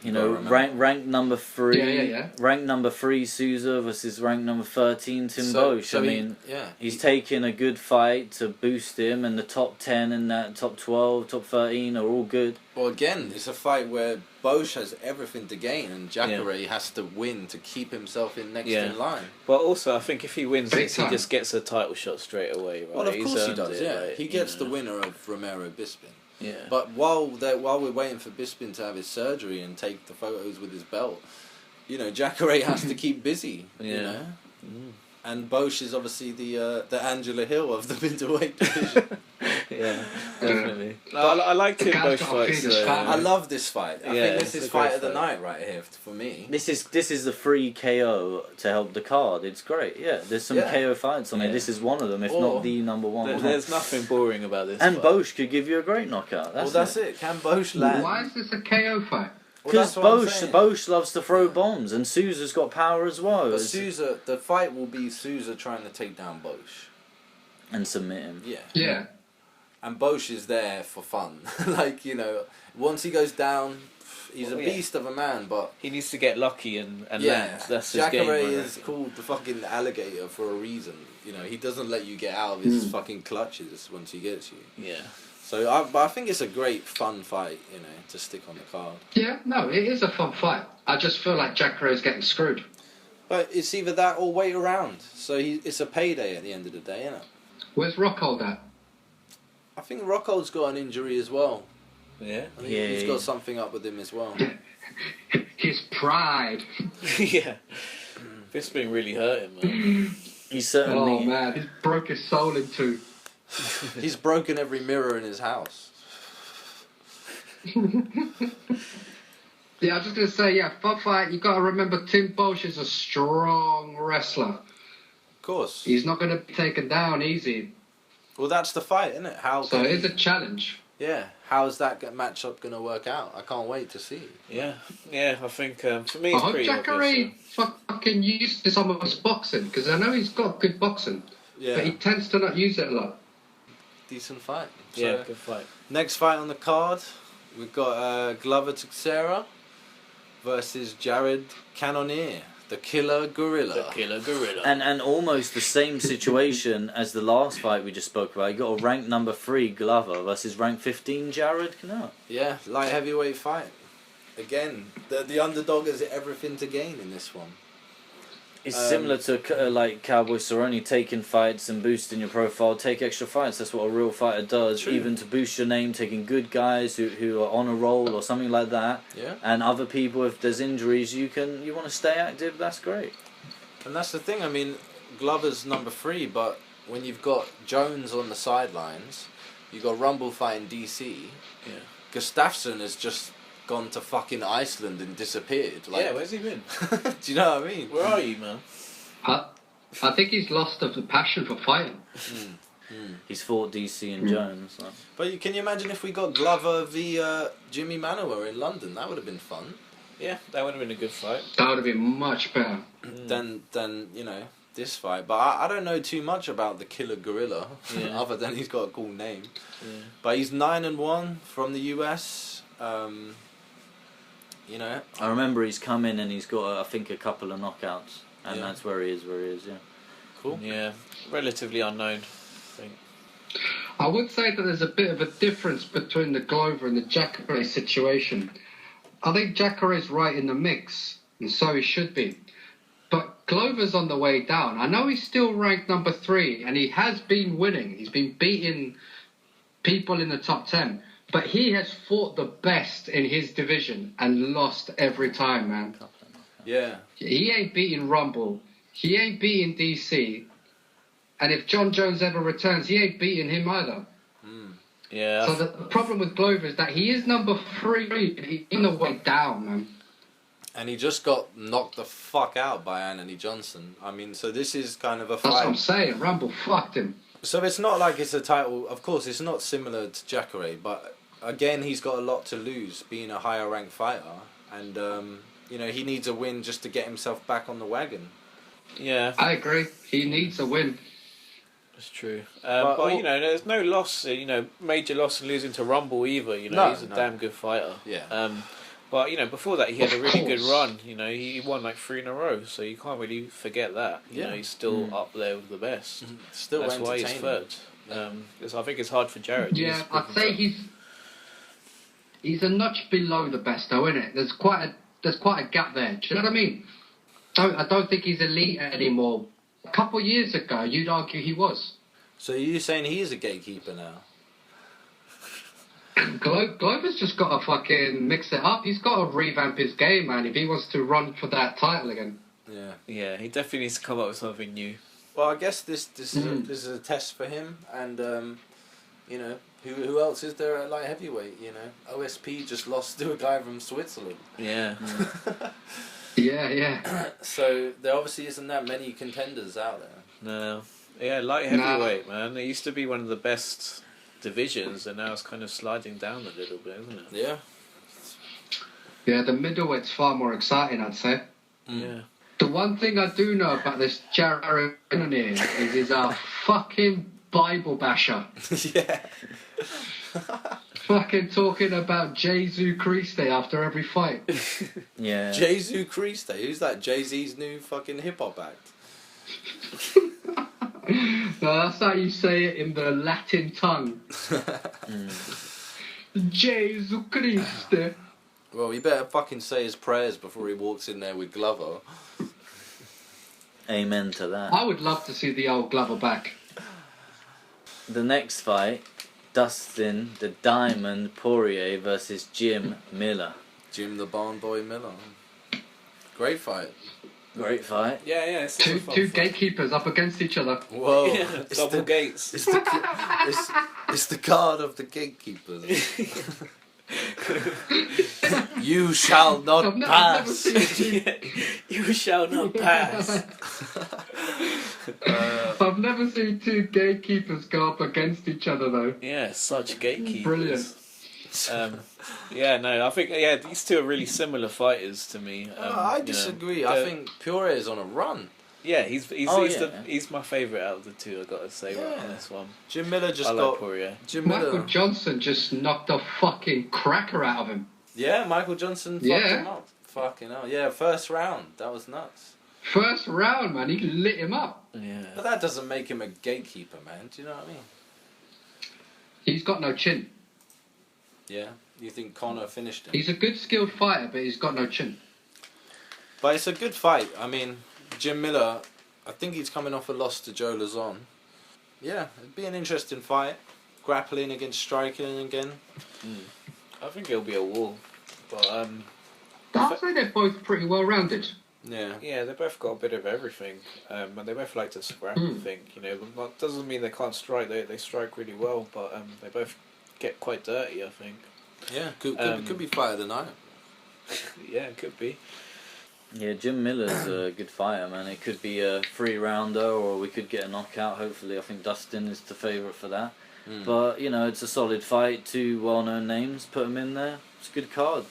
Speaker 5: You know,
Speaker 2: Remember.
Speaker 5: rank number 3.
Speaker 4: Yeah.
Speaker 5: Rank number 3 Souza versus rank number 13 Tim Bosch. I mean, he's taking a good fight to boost him, and the top 10 and that top 12, top 13 are all good.
Speaker 2: Well, again, it's a fight where Bosch has everything to gain, and Jacare has to win to keep himself in next in line.
Speaker 3: But also, I think if he wins
Speaker 4: Big
Speaker 3: this, he
Speaker 4: time.
Speaker 3: just gets a title shot straight away, right?
Speaker 2: Well, of
Speaker 3: He's
Speaker 2: course he
Speaker 3: earned
Speaker 2: does.
Speaker 3: it,
Speaker 2: Yeah,
Speaker 3: like,
Speaker 2: he
Speaker 3: you
Speaker 2: gets
Speaker 3: know.
Speaker 2: the winner of Romero Bisping.
Speaker 3: Yeah.
Speaker 2: But while we're waiting for Bisping to have his surgery and take the photos with his belt, you know, Jacare has to keep busy. You
Speaker 3: Yeah.
Speaker 2: know, and Bosch is obviously the Angela Hill of the middleweight division.
Speaker 3: Yeah, definitely. No, I like
Speaker 4: The
Speaker 3: Tim
Speaker 4: guy's
Speaker 3: Bosch
Speaker 4: got a
Speaker 3: fights.
Speaker 4: famous
Speaker 3: though.
Speaker 4: fan.
Speaker 2: I love this fight. I
Speaker 3: Yeah,
Speaker 2: think this
Speaker 3: it's
Speaker 2: is
Speaker 3: a great
Speaker 2: fight of the
Speaker 3: fight.
Speaker 2: night right here for me.
Speaker 5: This is the free KO to help the card. It's great. Yeah, there's some
Speaker 2: Yeah.
Speaker 5: KO fights on it.
Speaker 3: Yeah.
Speaker 5: This is one of them, if
Speaker 2: Or-
Speaker 5: not the number one.
Speaker 3: There's nothing boring about this.
Speaker 5: And
Speaker 3: fight.
Speaker 5: Bosch could give you a great knockout.
Speaker 2: Well, that's it. Can Bosch land?
Speaker 4: Why is this a KO fight?
Speaker 5: Because
Speaker 2: Well, that's what I'm saying.
Speaker 5: Bosch loves to throw bombs, and Sousa's got power as well.
Speaker 2: But Sousa, the fight will be Sousa trying to take down Bosch.
Speaker 5: And submit him.
Speaker 2: Yeah.
Speaker 4: Yeah.
Speaker 2: And Bosch is there for fun. Like, you know, once he goes down, he's a beast of a man, but...
Speaker 3: He needs to get lucky and
Speaker 2: Yeah,
Speaker 3: land. That's his game.
Speaker 2: Jacare
Speaker 3: I
Speaker 2: is
Speaker 3: reckon.
Speaker 2: called the fucking alligator for a reason. You know, he doesn't let you get out of his fucking clutches once he gets you.
Speaker 3: Yeah.
Speaker 2: So I think it's a great fun fight, you know, to stick on the card.
Speaker 4: Yeah, no, it is a fun fight. I just feel like Jacare is getting screwed.
Speaker 2: But it's either that or wait around. So it's a payday at the end of the day, isn't it?
Speaker 4: Where's Rockhold at?
Speaker 2: I think Rockhold's got an injury as well.
Speaker 3: Yeah.
Speaker 2: I think he's got something up with him as well.
Speaker 4: His pride.
Speaker 3: Yeah. This been really hurting, man.
Speaker 5: He's certainly...
Speaker 4: Oh, man. He broke his soul in two.
Speaker 2: He's broken every mirror in his house.
Speaker 4: Yeah, I was just going to say, yeah, fun fight. You got to remember Tim Bosch is a strong wrestler.
Speaker 2: Of course.
Speaker 4: He's not going to be taken down easy.
Speaker 2: Well, that's the fight, isn't it?
Speaker 4: So it is a challenge.
Speaker 2: Yeah. How's that matchup going to work out? I can't wait to see.
Speaker 3: Yeah. Yeah, I think for me
Speaker 4: I
Speaker 3: it's
Speaker 4: hope
Speaker 3: pretty
Speaker 4: Jacare
Speaker 3: obvious.
Speaker 4: fucking uses some of his boxing, because I know he's got good boxing,
Speaker 2: Yeah.
Speaker 4: but he tends to not use it a lot.
Speaker 2: Decent fight. So,
Speaker 3: Yeah, good fight.
Speaker 2: next fight on the card, we've got Glover Teixeira versus Jared Cannonier, the Killer Gorilla.
Speaker 3: The Killer Gorilla.
Speaker 5: And almost the same situation as the last fight we just spoke about. You got a ranked number 3 Glover versus ranked 15 Jared Cannonier.
Speaker 2: Yeah, light heavyweight fight. Again, the underdog has everything to gain in this one.
Speaker 5: It's similar to like Cowboy Cerrone, taking fights and boosting your profile. Take extra fights. That's what a real fighter does.
Speaker 2: True.
Speaker 5: Even to boost your name, taking good guys who are on a roll or something like that.
Speaker 2: Yeah.
Speaker 5: And other people, if there's injuries, you want to stay active. That's great.
Speaker 2: And that's the thing, I mean, Glover's number 3, but when you've got Jones on the sidelines, you've got Rumble fighting DC,
Speaker 3: Yeah.
Speaker 2: Gustafsson has just gone to fucking Iceland and disappeared. Like,
Speaker 3: Yeah, where's he been?
Speaker 2: do you know what I mean?
Speaker 3: Where are you, man?
Speaker 4: I think he's lost the passion for fighting.
Speaker 5: He's fought DC and Jones. So.
Speaker 2: But can you imagine if we got Glover v Jimmy Manuwa in London? That would have been fun.
Speaker 3: Yeah, that would have been a good fight.
Speaker 4: That would have been much better.
Speaker 2: Than you know, this fight. But I don't know too much about the Killer Gorilla,
Speaker 3: Yeah.
Speaker 2: other than he's got a cool name.
Speaker 3: Yeah.
Speaker 2: But he's 9-1 from the US. You know,
Speaker 5: I remember he's come in and he's got, I think, a couple of knockouts. And
Speaker 2: Yeah.
Speaker 5: that's where he is, yeah.
Speaker 2: cool.
Speaker 3: Yeah, relatively unknown, I think.
Speaker 4: I would say that there's a bit of a difference between the Glover and the Jacare situation. I think Jacare's right in the mix, and so he should be. But Glover's on the way down. I know he's still ranked number 3, and he has been winning. He's been beating people in the top 10. But he has fought the best in his division and lost every time, man.
Speaker 2: Yeah.
Speaker 4: He ain't beating Rumble. He ain't beating DC. And if John Jones ever returns, he ain't beating him either.
Speaker 3: Yeah.
Speaker 4: So the problem with Glover is that he is number 3, but he's in the way down, man.
Speaker 2: And he just got knocked the fuck out by Anthony Johnson. I mean, so this is kind of a
Speaker 4: That's what I'm
Speaker 2: fight.
Speaker 4: saying. Rumble fucked him.
Speaker 2: So it's not like it's a title. Of course, it's not similar to Jacare, but again, he's got a lot to lose being a higher ranked fighter. And, you know, he needs a win just to get himself back on the wagon.
Speaker 3: Yeah,
Speaker 4: I agree. He needs a win.
Speaker 3: that's true.
Speaker 2: But
Speaker 3: But you know, there's no loss. You know, major loss in losing to Rumble either. You know,
Speaker 2: No,
Speaker 3: he's a
Speaker 2: no.
Speaker 3: damn good fighter.
Speaker 2: Yeah.
Speaker 3: But you know, before that, he had a
Speaker 4: Of
Speaker 3: really good
Speaker 4: course.
Speaker 3: run. You know, he won like 3 in a row, so you can't really forget that. You
Speaker 2: Yeah.
Speaker 3: know, he's still up there with the best.
Speaker 2: Still
Speaker 3: That's why he's
Speaker 2: entertaining.
Speaker 3: third. 'Cause I think it's hard for Jared.
Speaker 4: Yeah, I'd say he's a notch below the best, though, isn't it? There's quite a gap there. Do you know what I mean? I don't think he's elite anymore. A couple of years ago, you'd argue he was.
Speaker 2: So you're saying he's a gatekeeper now?
Speaker 4: Glover's just got to fucking mix it up. He's got to revamp his game, man, if he wants to run for that title again.
Speaker 2: Yeah.
Speaker 3: Yeah, he definitely needs to come up with something new.
Speaker 2: Well, I guess this is a test for him, and you know, who else is there at light heavyweight? You know, OSP just lost to a guy from Switzerland,
Speaker 3: Yeah.
Speaker 4: Yeah.
Speaker 2: so there obviously isn't that many contenders out there.
Speaker 3: No. Yeah, light heavyweight, man. It used to be one of the best divisions, and now it's kind of sliding down a little bit, isn't it?
Speaker 2: Yeah.
Speaker 4: Yeah, the middleweight's far more exciting, I'd say.
Speaker 3: Yeah.
Speaker 4: The one thing I do know about this Jared Cannonier is he's a fucking Bible basher.
Speaker 2: Yeah.
Speaker 4: Fucking talking about Jesu Christ after every fight.
Speaker 5: Yeah.
Speaker 2: Jesu Christ, who's that? Jay-Z's new fucking hip hop act.
Speaker 4: No, that's how you say it in the Latin tongue. Jesu Christ.
Speaker 2: Well, he better fucking say his prayers before he walks in there with Glover.
Speaker 5: Amen to that.
Speaker 4: I would love to see the old Glover back.
Speaker 5: The next fight, Dustin the Diamond Poirier versus Jim Miller.
Speaker 2: Jim the Barn Boy Miller. Great fight.
Speaker 5: Great fight.
Speaker 3: Yeah, it's
Speaker 4: Two gatekeepers up against each other.
Speaker 2: Whoa.
Speaker 3: Yeah, double gates.
Speaker 2: It's the card of the gatekeepers. You shall not
Speaker 4: I've never
Speaker 2: pass.
Speaker 4: seen
Speaker 3: You shall not pass.
Speaker 4: I've never seen two gatekeepers go up against each other though.
Speaker 3: Yeah, such gatekeepers.
Speaker 4: Brilliant.
Speaker 3: I think these two are really similar fighters to me.
Speaker 2: I disagree. I think Poirier is on a run.
Speaker 3: Yeah, he's
Speaker 5: yeah.
Speaker 3: he's my favourite out of the two. I gotta say right on this one.
Speaker 2: Jim Miller just
Speaker 3: I
Speaker 2: got
Speaker 3: like Poirier.
Speaker 2: Jim
Speaker 4: Michael
Speaker 2: Miller.
Speaker 4: Johnson just knocked a fucking cracker out of him.
Speaker 2: Yeah, Michael Johnson fucked
Speaker 4: Yeah.
Speaker 2: him up. Fucking hell. Yeah, first round. That was nuts.
Speaker 4: First round, man, he lit him up.
Speaker 3: Yeah.
Speaker 2: But that doesn't make him a gatekeeper, man. Do you know what I mean?
Speaker 4: He's got no chin.
Speaker 2: Yeah. You think Conor finished him?
Speaker 4: He's a good skilled fighter, but he's got no chin.
Speaker 2: But it's a good fight. I mean, Jim Miller, I think he's coming off a loss to Joe Lazon. Yeah, it'd be an interesting fight. Grappling against striking again.
Speaker 3: I think it'll be a war. But
Speaker 4: I'd say they're both pretty well rounded.
Speaker 2: Yeah.
Speaker 3: yeah, they both got a bit of everything. And they both like to scrap, I think. You know, but doesn't mean they can't strike. They strike really well, but they both get quite dirty, I think.
Speaker 2: Yeah, could be fight of the night.
Speaker 3: Yeah, it could be.
Speaker 5: Yeah, Jim Miller's a good fighter, man. It could be a 3-rounder, or we could get a knockout. Hopefully, I think Dustin is the favourite for that. But, you know, it's a solid fight. 2 well-known names. Put them in there. It's a good card.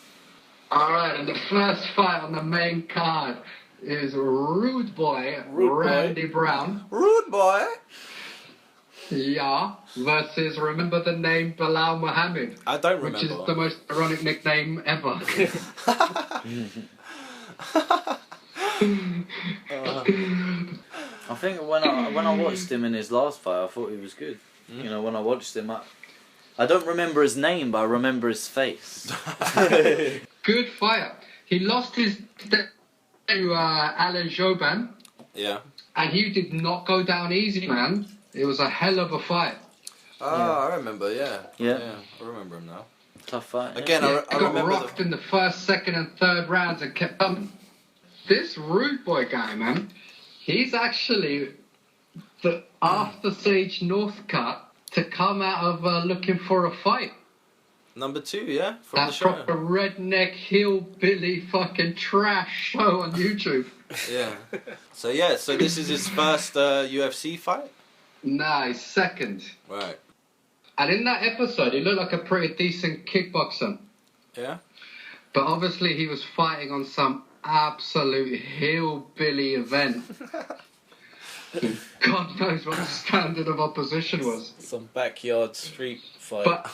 Speaker 4: Alright, and the first fight on the main card is Rude Boy Randy Brown.
Speaker 2: Rude boy.
Speaker 4: Yeah, versus remember the name Bilal Muhammad.
Speaker 2: I don't
Speaker 4: Which
Speaker 2: remember.
Speaker 4: is the most ironic nickname ever.
Speaker 5: I think when I watched him in his last fight, I thought he was good. You know, when I watched him, I don't remember his name, but I remember his face.
Speaker 4: Good fighter. He lost his to Alan Joban,
Speaker 2: Yeah.
Speaker 4: and he did not go down easy, man. It was a hell of a fight.
Speaker 2: Oh, I remember, yeah.
Speaker 5: Yeah.
Speaker 2: I remember him now.
Speaker 5: Tough fight.
Speaker 2: Again,
Speaker 4: Yeah,
Speaker 2: I
Speaker 4: got
Speaker 2: remember
Speaker 4: rocked in the first, second, and third rounds and kept coming. This Rude Boy guy, man, he's actually the after Sage Northcutt to come out of looking for a fight.
Speaker 2: number 2, yeah? From
Speaker 4: That
Speaker 2: the show.
Speaker 4: proper redneck hillbilly fucking trash show on YouTube.
Speaker 2: Yeah. So this is his first UFC fight?
Speaker 4: Nah, he's second.
Speaker 2: Right.
Speaker 4: And in that episode, he looked like a pretty decent kickboxer.
Speaker 2: Yeah?
Speaker 4: But obviously he was fighting on some absolute hillbilly event. God knows what the standard of opposition was.
Speaker 3: Some backyard street fight.
Speaker 4: But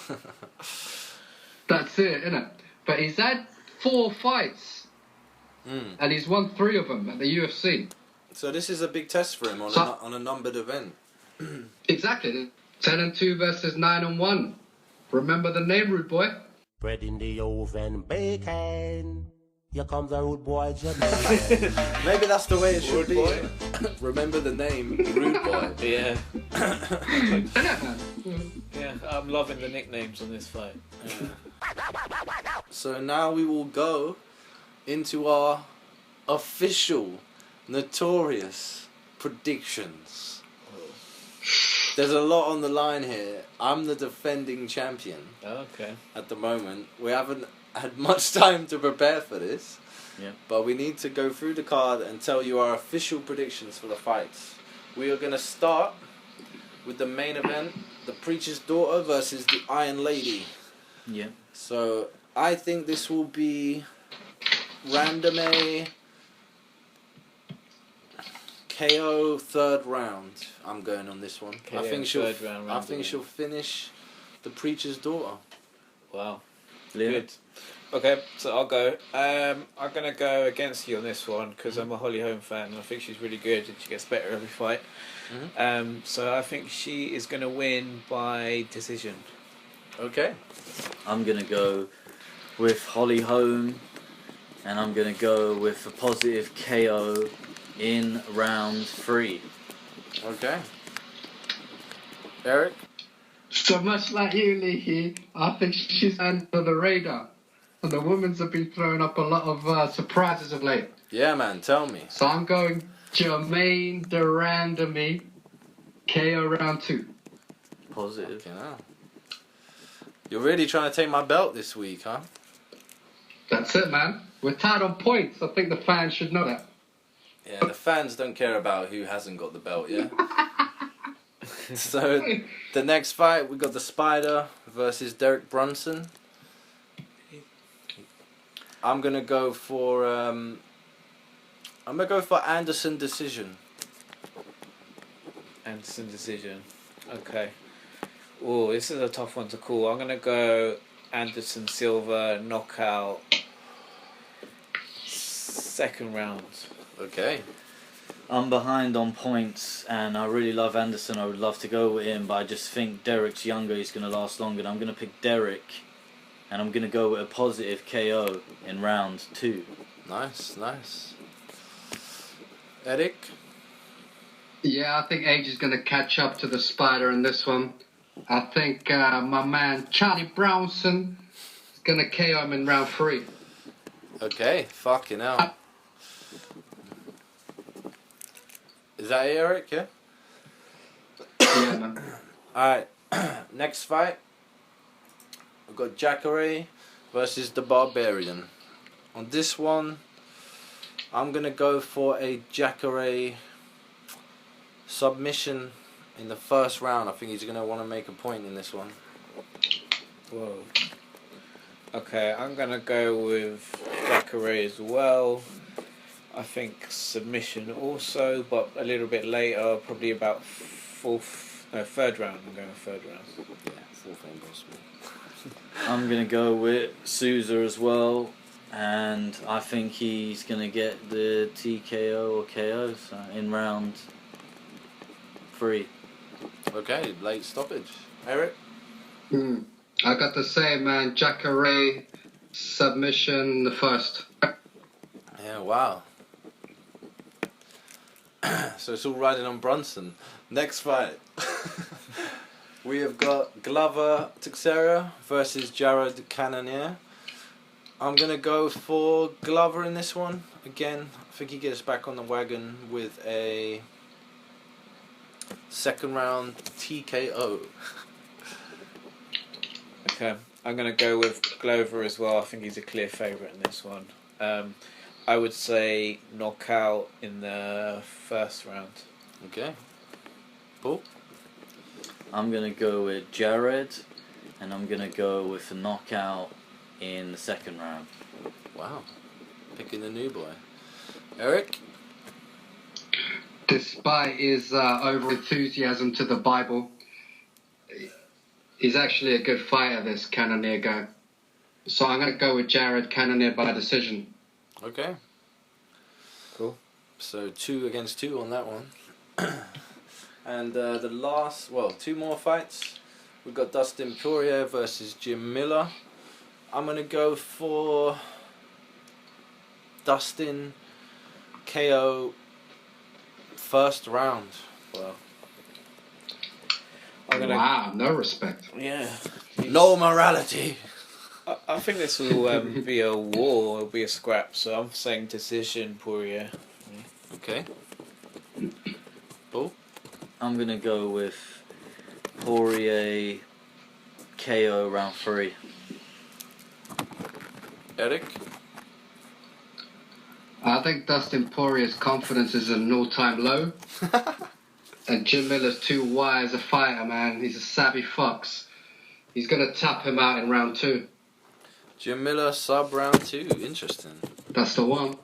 Speaker 4: that's it, innit? But he's had 4 fights. And he's won 3 of them at the UFC.
Speaker 2: So this is a big test for him on a numbered event.
Speaker 4: Exactly. 10-2 versus 9-1. Remember the name, Rude Boy?
Speaker 6: Bread in the oven, bacon. Here comes a rude boy, Jamaican.
Speaker 2: Maybe that's the way it should be.
Speaker 3: Boy.
Speaker 2: Remember the name, Rude Boy.
Speaker 3: Yeah.
Speaker 4: Innit, man?
Speaker 3: Yeah, I'm loving the nicknames on this fight.
Speaker 2: So now we will go into our official, notorious predictions. There's a lot on the line here. I'm the defending champion
Speaker 3: Okay.
Speaker 2: at the moment. We haven't had much time to prepare for this.
Speaker 5: Yeah.
Speaker 2: But we need to go through the card and tell you our official predictions for the fights. We are going to start with the main event, the Preacher's Daughter versus the Iron Lady.
Speaker 5: Yeah.
Speaker 2: So I think this will be Random KO third round. I'm going on this one.
Speaker 3: KO
Speaker 2: I think
Speaker 3: third round,
Speaker 2: I think
Speaker 3: Randame.
Speaker 2: she'll finish the preacher's daughter.
Speaker 3: Wow.
Speaker 5: Liam?
Speaker 3: Good. Okay, so I'll go. I'm gonna go against you on this one because I'm a Holly Holm fan and I think she's really good and she gets better every fight. So I think she is gonna win by decision.
Speaker 2: Okay.
Speaker 5: I'm gonna go with Holly Holm, and I'm gonna go with a positive KO in round 3.
Speaker 2: Okay. Eric?
Speaker 4: So much like you, Leahy, I think she's under the radar. And the women's have been throwing up a lot of surprises of late.
Speaker 2: Yeah, man, tell me.
Speaker 4: So I'm going Jermaine Durandamy, KO round 2.
Speaker 5: Positive.
Speaker 2: You know. You're really trying to take my belt this week, huh?
Speaker 4: That's it, man. We're tied on points. I think the fans should know that.
Speaker 2: Yeah, the fans don't care about who hasn't got the belt, yeah? So, the next fight, we got the Spider versus Derek Brunson. I'm gonna go for Anderson decision.
Speaker 3: Anderson decision. Okay. Oh, this is a tough one to call. I'm gonna go Anderson Silva knockout. Second round.
Speaker 2: Okay.
Speaker 5: I'm behind on points, and I really love Anderson. I would love to go with him, but I just think Derek's younger. He's going to last longer. And I'm going to pick Derek, and I'm going to go with a positive KO in round 2.
Speaker 2: Nice, nice. Eric?
Speaker 4: Yeah, I think Age is going to catch up to the Spider in this one. I think my man Charlie Brownson is going to KO him in round 3.
Speaker 2: Okay, fucking hell. Is that it, Eric? Yeah?
Speaker 4: Yeah, man.
Speaker 2: Alright, next fight. We've got Jacare versus the Barbarian. On this one, I'm going to go for a Jacare submission in the first round. I think he's going to want to make a point in this one.
Speaker 3: Whoa. Okay, I'm gonna go with Jacare as well. I think submission also, but a little bit later, probably about third round. I'm going third round.
Speaker 2: Yeah, fourth round possible.
Speaker 5: I'm going to go with Souza as well, and I think he's going to get the TKO or KO in round 3.
Speaker 2: Okay, late stoppage. Eric?
Speaker 4: I got the same, man. Jacare submission the first.
Speaker 2: Yeah, wow. So it's all riding on Brunson. Next fight. We have got Glover Teixeira versus Jared Cannonier. I'm going to go for Glover in this one. Again, I think he gets back on the wagon with a second round TKO.
Speaker 3: Okay, I'm gonna go with Glover as well. I think he's a clear favourite in this one. I would say knockout in the first round.
Speaker 2: Okay. Paul?
Speaker 5: I'm going to go with Jared, and I'm going to go with a knockout in the second round.
Speaker 2: Wow. Picking the new boy. Eric?
Speaker 4: Despite his over enthusiasm to the Bible, he's actually a good fighter, this Cannonier guy. So I'm going to go with Jared Cannonier by decision.
Speaker 2: Okay.
Speaker 3: Cool.
Speaker 2: So 2 against 2 on that one. And the last, well, 2 more fights. We've got Dustin Poirier versus Jim Miller. I'm going to go for Dustin KO first round.
Speaker 3: Well,
Speaker 4: Wow, no respect.
Speaker 3: yeah.
Speaker 2: No morality.
Speaker 3: I think this will be a war. It'll be a scrap. So I'm saying decision, Poirier.
Speaker 2: Okay. Paul?
Speaker 5: I'm going to go with Poirier KO round 3.
Speaker 2: Eric?
Speaker 4: I think Dustin Poirier's confidence is at an all-time low. And Jim Miller's too wise a fighter, man. He's a savvy fox. He's going to tap him out in round 2.
Speaker 2: Jim Miller sub round 2. Interesting.
Speaker 4: That's the one.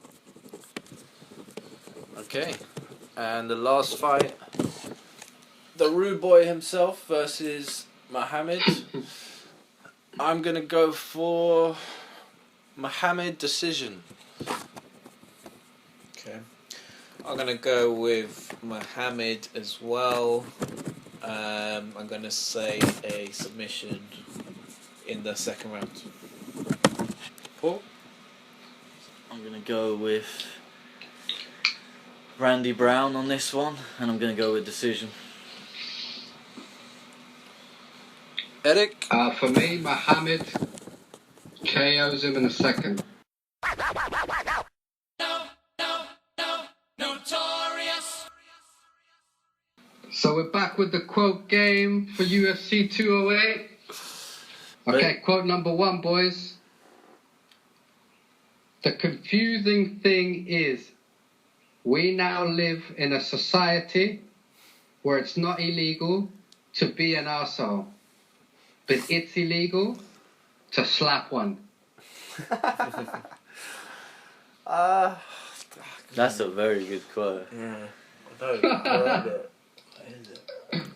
Speaker 2: Okay. And the last fight, the Rude Boy himself versus Muhammad. I'm gonna go for Muhammad decision.
Speaker 3: Okay. I'm gonna go with Muhammad as well. I'm gonna say a submission in the second round.
Speaker 2: Paul?
Speaker 5: I'm gonna go with Randy Brown on this one, and I'm gonna go with decision.
Speaker 2: Eric?
Speaker 4: For me, Muhammad KOs him in a second. So we're back with the quote game for UFC 208. Okay, quote number 1, boys. The confusing thing is, we now live in a society where it's not illegal to be an arsehole, but it's illegal to slap one.
Speaker 5: That's a very good quote.
Speaker 3: Yeah.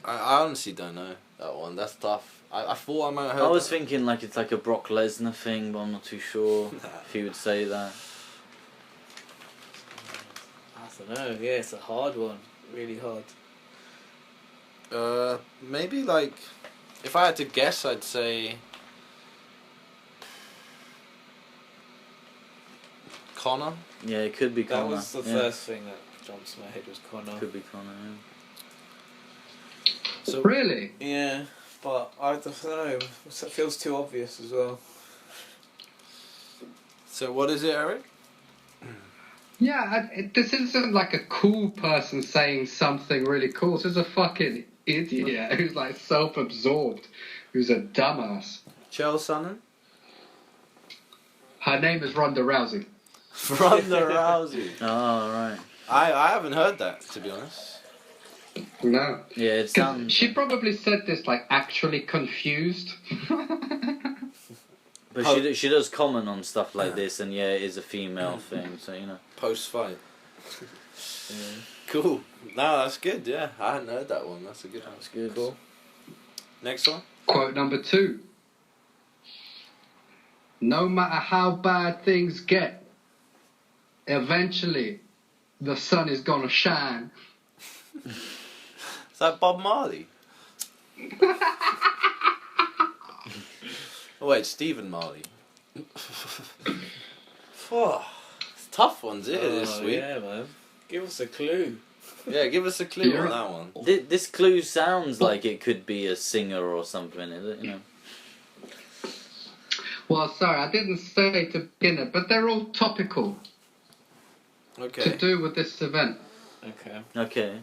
Speaker 2: I honestly don't know that one. That's tough. I thought I might have heard
Speaker 5: I was
Speaker 2: that.
Speaker 5: thinking like it's like a Brock Lesnar thing, but I'm not too sure if he would say that.
Speaker 3: I don't know. Yeah, it's a hard one. Really hard.
Speaker 2: Maybe like, if I had to guess, I'd say Connor.
Speaker 5: Yeah, it could be
Speaker 3: That
Speaker 5: Conor.
Speaker 3: was the
Speaker 5: yeah.
Speaker 3: first thing that jumps to my head was Connor.
Speaker 5: Could be Conor. Yeah.
Speaker 2: So
Speaker 4: Really?
Speaker 3: Yeah, but I don't know. It feels too obvious as well.
Speaker 2: So what is it, Eric?
Speaker 4: Yeah, this isn't like a cool person saying something really cool. This is a fucking idiot who's like self-absorbed, who's a dumbass.
Speaker 2: Chael Sonnen?
Speaker 4: Her name is Ronda Rousey.
Speaker 2: Ronda Rousey.
Speaker 5: Oh right.
Speaker 2: I haven't heard that, to be honest.
Speaker 4: No.
Speaker 5: Yeah, it
Speaker 4: 'Cause
Speaker 5: sounds.
Speaker 4: she probably said this like actually confused.
Speaker 5: But she does comment on stuff like this, and yeah, it is a female thing, so you know.
Speaker 2: Post-fight. Cool. No, that's good, yeah. I hadn't heard that one. That's a good one.
Speaker 5: That's good.
Speaker 3: Cool.
Speaker 2: Next one?
Speaker 4: Quote number 2. No matter how bad things get, eventually the sun is gonna shine.
Speaker 2: Is that Bob Marley? Oh, wait, Stephen Marley. Oh, it's tough ones, this week.
Speaker 3: Yeah, man. Give us a clue.
Speaker 2: Yeah, give us a clue
Speaker 4: Yeah.
Speaker 2: on that one.
Speaker 5: This clue sounds like it could be a singer or something, is it? You know.
Speaker 4: Well, sorry, I didn't say to begin it, but they're all topical to
Speaker 2: Okay.
Speaker 4: do with this event.
Speaker 3: Okay.
Speaker 5: Okay.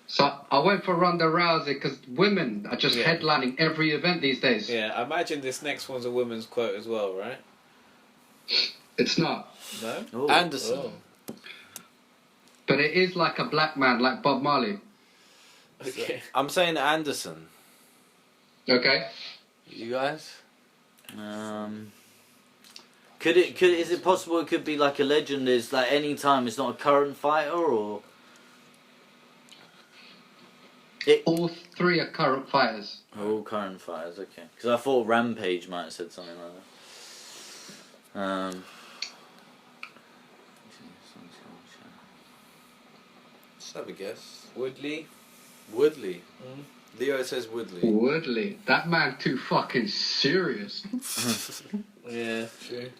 Speaker 4: So I went for Ronda Rousey because women are just
Speaker 3: Yeah.
Speaker 4: headlining every event these days.
Speaker 3: Yeah, I imagine this next one's a woman's quote as well, right?
Speaker 4: It's not.
Speaker 3: No?
Speaker 5: Oh.
Speaker 2: Anderson.
Speaker 3: Oh.
Speaker 4: But it is like a black man, like Bob Marley.
Speaker 3: Okay.
Speaker 2: I'm saying Anderson.
Speaker 4: Okay?
Speaker 2: You guys?
Speaker 5: Is it possible it could be like a legend? Is like any time it's not a current fighter or?
Speaker 4: All 3 are current fighters.
Speaker 5: All current fighters, okay. Because I thought Rampage might have said something like that.
Speaker 2: Let's have a guess.
Speaker 3: Woodley.
Speaker 2: Woodley.
Speaker 3: Mm.
Speaker 2: Leo says Woodley.
Speaker 4: Woodley. That man too fucking serious.
Speaker 3: Yeah, true.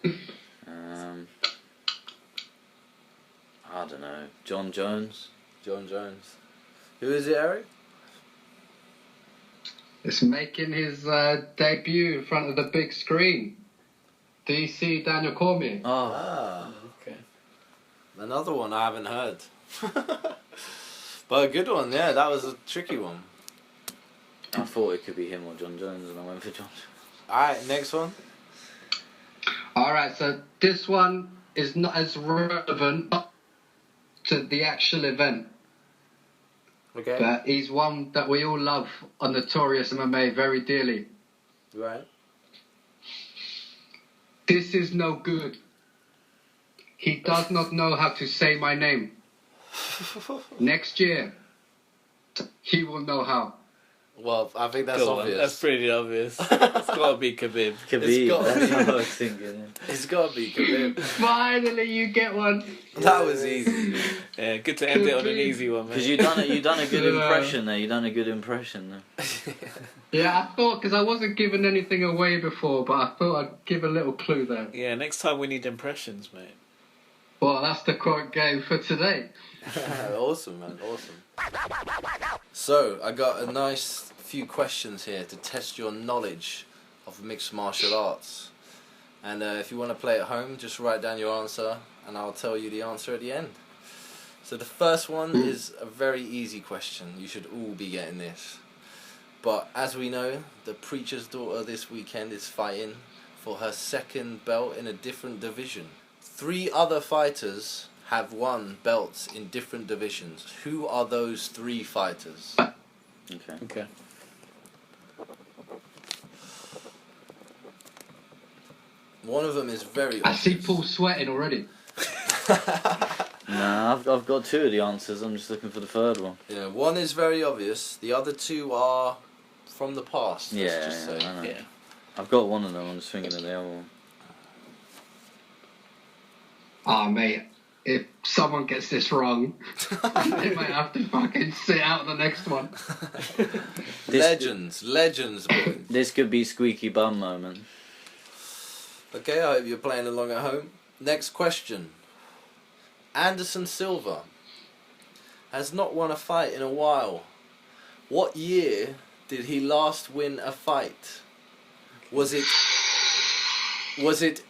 Speaker 5: I don't know. John Jones.
Speaker 2: John Jones. Who is it, Eric?
Speaker 4: It's making his debut in front of the big screen. DC Daniel Cormier.
Speaker 5: Oh,
Speaker 2: Ah,
Speaker 3: Okay.
Speaker 2: another one I haven't heard. But a good one, yeah. That was a tricky one.
Speaker 5: I thought it could be him or John Jones, and I went for John Jones.
Speaker 2: Alright, next one.
Speaker 4: Alright, so this one is not as relevant to the actual event.
Speaker 2: Okay.
Speaker 4: But he's one that we all love on Notorious MMA very dearly.
Speaker 2: Right.
Speaker 4: This is no good. He does not know how to say my name. Next year, he will know how.
Speaker 7: Well, I think that's
Speaker 3: Go on,
Speaker 7: obvious.
Speaker 3: that's pretty obvious. It's got to be Khabib.
Speaker 5: Khabib,
Speaker 7: got-
Speaker 5: that's what I was thinking.
Speaker 7: It's got to be Khabib.
Speaker 4: Finally, you get one.
Speaker 7: That was easy.
Speaker 3: Yeah, good to end it on an easy one, man.
Speaker 5: Because you done a good
Speaker 4: Yeah.
Speaker 5: impression there. You done a good impression there.
Speaker 4: Yeah, I thought, because I wasn't giving anything away before, but I thought I'd give a little clue there.
Speaker 3: Yeah, next time we need impressions, mate.
Speaker 4: Well, that's the quote game for today.
Speaker 7: Awesome, man. Awesome. So, I got a nice few questions here to test your knowledge of mixed martial arts. And if you want to play at home, just write down your answer and I'll tell you the answer at the end. So the first one is a very easy question. You should all be getting this. But as we know, the preacher's daughter this weekend is fighting for her second belt in a different division. 3 other fighters have won belts in different divisions. Who are those 3 fighters?
Speaker 5: Okay.
Speaker 3: Okay.
Speaker 7: One of them is very
Speaker 4: I see
Speaker 7: obvious.
Speaker 4: Paul sweating already.
Speaker 5: Nah, I've got 2 of the answers. I'm just looking for the third one.
Speaker 7: Yeah, one is very obvious. The other 2 are from the past. Let's
Speaker 5: Yeah,
Speaker 7: just say.
Speaker 5: I know.
Speaker 3: Yeah.
Speaker 5: I've got one of them. I'm just thinking of the other one.
Speaker 4: Ah, mate, if someone gets this wrong, they might have to fucking sit out the next one.
Speaker 7: Legends, boy.
Speaker 5: This could be squeaky bum moment.
Speaker 7: Okay, I hope you're playing along at home. Next question. Anderson Silva has not won a fight in a while. What year did he last win a fight? Was it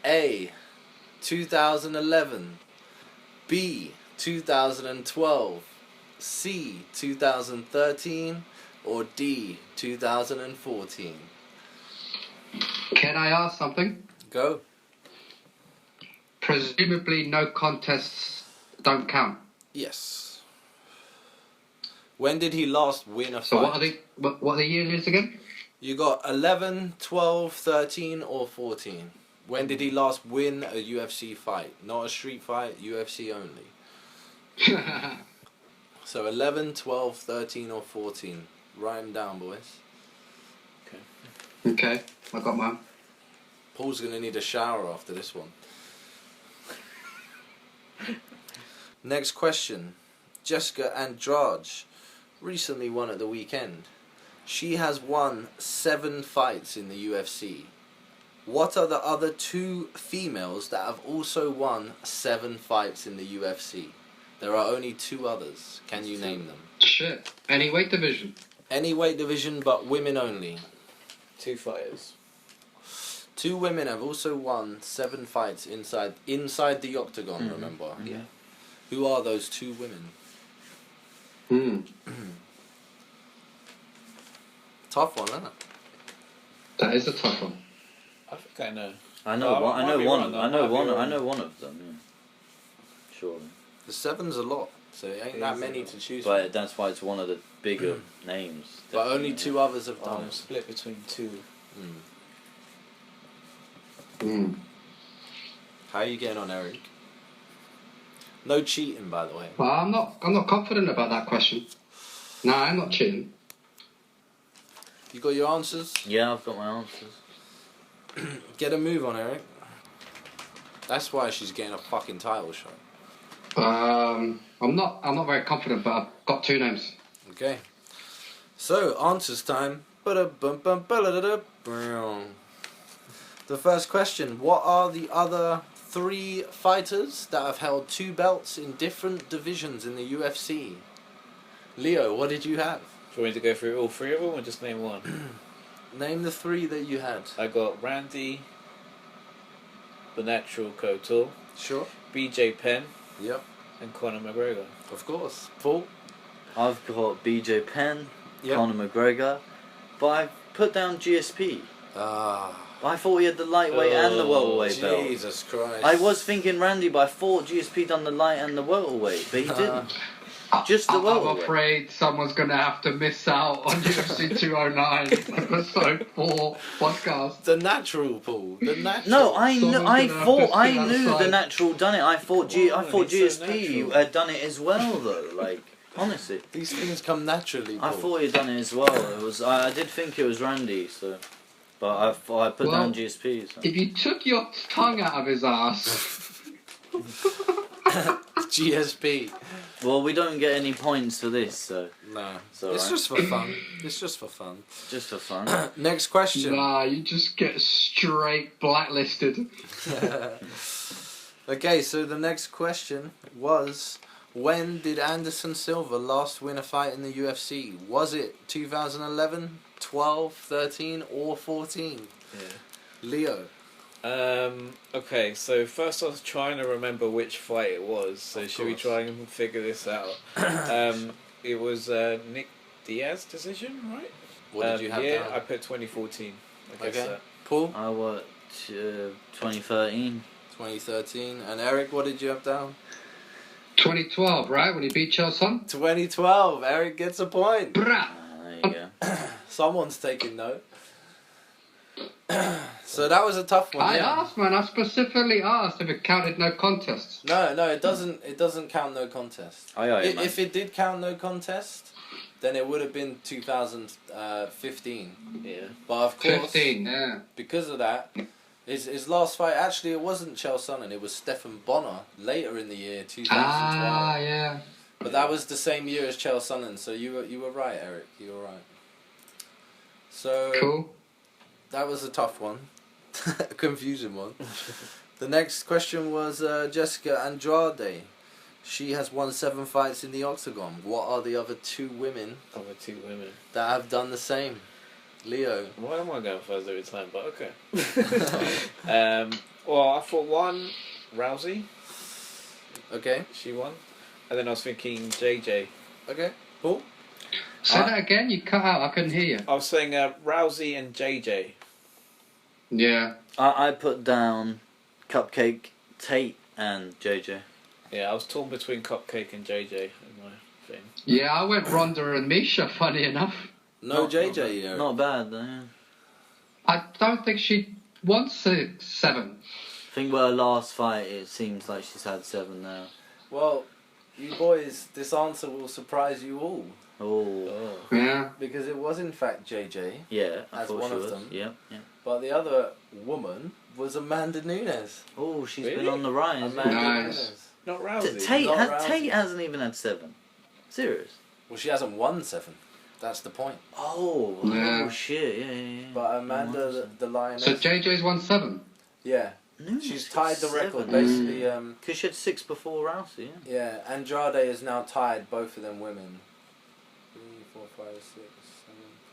Speaker 7: A, 2011, B, 2012, C, 2013, or D, 2014?
Speaker 4: Can I ask something?
Speaker 7: Go.
Speaker 4: Presumably no contests don't count.
Speaker 7: Yes. When did he last win a fight?
Speaker 4: So what are the years again?
Speaker 7: You got 11, 12, 13 or 14. When did he last win a UFC fight? Not a street fight, UFC only. So 11, 12, 13 or 14. Write them down, boys.
Speaker 4: Okay, I got mine.
Speaker 7: Paul's going to need a shower after this one. Next question. Jessica Andrade recently won at the weekend. She has won 7 fights in the UFC. What are the other 2 females that have also won 7 fights in the UFC? There are only 2 others. Can you name them?
Speaker 4: Shit. Any weight division?
Speaker 7: Any weight division but women only.
Speaker 3: 2 fighters.
Speaker 7: 2 women have also won 7 fights inside the octagon, remember?
Speaker 3: Yeah.
Speaker 7: Who are those 2 women? Tough one, isn't it?
Speaker 4: That is a tough one.
Speaker 3: I think I know.
Speaker 5: I know
Speaker 3: Oh,
Speaker 5: one.
Speaker 3: I
Speaker 5: I
Speaker 3: might
Speaker 5: know
Speaker 3: be
Speaker 5: one.
Speaker 3: wrong, though.
Speaker 5: I know
Speaker 3: I might be
Speaker 5: one. I
Speaker 3: wrong.
Speaker 5: know one of them. Yeah. Surely.
Speaker 7: The 7's a lot, so it ain't
Speaker 3: It
Speaker 7: that
Speaker 3: is a
Speaker 7: many
Speaker 3: lot.
Speaker 7: to choose
Speaker 5: But
Speaker 7: from.
Speaker 5: that's why it's one of the bigger names.
Speaker 7: But only
Speaker 5: definitely.
Speaker 7: 2 others have
Speaker 3: Oh,
Speaker 7: done
Speaker 3: I'm
Speaker 7: it.
Speaker 3: split between 2.
Speaker 7: How are you getting on, Eric? No cheating, by the way.
Speaker 4: Well, I'm not confident about that question. No, I'm not cheating.
Speaker 7: You got your answers?
Speaker 5: Yeah, I've got my answers.
Speaker 7: Get a move on, Eric. That's why she's getting a fucking title shot.
Speaker 4: I'm not very confident, but I've got 2 names.
Speaker 7: Okay. So, answers time. The first question. What are the other 3 fighters that have held 2 belts in different divisions in the UFC? Leo, what did you have?
Speaker 3: Do you want me to go through all 3 of them or just name one?
Speaker 7: Name the 3 that you had.
Speaker 3: I got Randy, the Natural Couture,
Speaker 7: Sure.
Speaker 3: BJ Penn,
Speaker 7: Yep.
Speaker 3: and Conor McGregor.
Speaker 7: Of course. Paul?
Speaker 5: I've got BJ Penn,
Speaker 7: Yep.
Speaker 5: Conor McGregor, but I've put down GSP.
Speaker 7: Ah.
Speaker 5: I thought he had the lightweight and the welterweight belt.
Speaker 7: Jesus Christ.
Speaker 5: I was thinking Randy, but I thought GSP done the light and the welterweight, but he didn't. Just the
Speaker 4: I'm
Speaker 5: welterweight.
Speaker 4: afraid someone's going to have to miss out on UFC 209 episode 4 podcast.
Speaker 7: The natural, Paul. The natural.
Speaker 5: No, I knew.
Speaker 4: Someone's
Speaker 5: I
Speaker 4: gonna
Speaker 5: thought.
Speaker 4: have to
Speaker 5: I
Speaker 4: sit
Speaker 5: knew the
Speaker 4: outside.
Speaker 5: natural done it. I thought. I
Speaker 3: Come on,
Speaker 5: thought
Speaker 3: he's so
Speaker 5: GSP
Speaker 3: natural.
Speaker 5: had done it as well, though. Like honestly,
Speaker 7: These things come naturally, Paul.
Speaker 5: I thought he'd done it as well. It was. I did think it was Randy. So, but I put down GSP. So.
Speaker 4: If you took your tongue out of his ass,
Speaker 7: GSP.
Speaker 5: Well, we don't get any points for this, so
Speaker 7: No.
Speaker 5: It's alright.
Speaker 7: It's just for fun. It's just for fun.
Speaker 5: just for fun.
Speaker 7: Next question.
Speaker 4: nah, you just get straight blacklisted.
Speaker 7: Okay, so the next question was, when did Anderson Silva last win a fight in the UFC? Was it 2011, 12, 13 or 14?
Speaker 3: Yeah.
Speaker 7: Leo.
Speaker 3: Okay, so first I was trying to remember which fight it was, so
Speaker 7: Of
Speaker 3: should we
Speaker 7: course.
Speaker 3: try and figure this out? It was Nick Diaz decision, right?
Speaker 7: What did you have
Speaker 3: Yeah,
Speaker 7: down?
Speaker 3: I put 2014. I guess
Speaker 7: Okay.
Speaker 3: that.
Speaker 7: Paul?
Speaker 5: I watched 2013.
Speaker 7: 2013. And Eric, what did you have down?
Speaker 4: 2012, right? When he beat Chelson?
Speaker 7: 2012. Eric gets a point.
Speaker 4: Brah!
Speaker 5: There you go.
Speaker 7: Someone's taking note. So that was a tough one.
Speaker 4: I
Speaker 7: yeah.
Speaker 4: asked, man. I specifically asked if it counted no contests.
Speaker 7: No, it doesn't. It doesn't count no contest.
Speaker 5: Aye, aye, man.
Speaker 7: If it did count no contest, then it would have been 2015.
Speaker 3: Yeah.
Speaker 7: But of course,
Speaker 4: 15, yeah.
Speaker 7: because of that, his last fight actually it wasn't Chael Sonnen, it was Stephan Bonner later in the year 2012.
Speaker 4: Ah, yeah.
Speaker 7: But that was the same year as Chael Sonnen, so you were right, Eric. You were right. So
Speaker 4: Cool.
Speaker 7: that was a tough one, a confusing one. The next question was Jessica Andrade. She has won 7 fights in the octagon. What are the other 2 women
Speaker 3: Other 2 women.
Speaker 7: that have done the same? Leo.
Speaker 3: Why am I going first every time? But okay. Well, I thought one, Rousey,
Speaker 7: Okay.
Speaker 3: she won. And then I was thinking JJ.
Speaker 7: Okay. Paul.
Speaker 4: Say that again. You cut out. I couldn't hear you.
Speaker 3: I was saying Rousey and JJ.
Speaker 4: Yeah.
Speaker 5: I put down Cupcake, Tate, and JJ.
Speaker 3: Yeah, I was torn between Cupcake and JJ in my thing.
Speaker 4: Yeah, I went Ronda and Misha, funny enough.
Speaker 7: No JJ, Eric.
Speaker 5: Not bad, though. Yeah.
Speaker 4: I don't think she won 7.
Speaker 5: I think with her last fight, it seems like she's had 7 now.
Speaker 7: Well, you boys, this answer will surprise you all.
Speaker 5: Oh,
Speaker 3: Oh.
Speaker 4: Yeah.
Speaker 7: Because it was in fact JJ,
Speaker 5: yeah. I
Speaker 7: As
Speaker 5: thought
Speaker 7: one
Speaker 5: she
Speaker 7: of
Speaker 5: was.
Speaker 7: them.
Speaker 5: Yeah, yeah.
Speaker 7: but the other woman was Amanda Nunes.
Speaker 5: Oh, she's been
Speaker 3: Really?
Speaker 5: on the rise.
Speaker 7: Amanda
Speaker 4: Nice.
Speaker 7: Nunes.
Speaker 3: Not Rousey.
Speaker 7: Not Rousey.
Speaker 5: Tate hasn't even had 7. Serious?
Speaker 7: Well, she hasn't won 7. That's the point.
Speaker 5: Oh,
Speaker 4: Yeah.
Speaker 5: oh shit, yeah.
Speaker 7: But Amanda, the lioness,
Speaker 4: So JJ's won 7.
Speaker 7: yeah,
Speaker 5: No,
Speaker 7: she's tied the record
Speaker 5: 7.
Speaker 7: basically.
Speaker 5: Because she had 6 before Rousey, yeah.
Speaker 7: Yeah, Andrade is now tied both of them women. 3, 4, 5, 6, 7,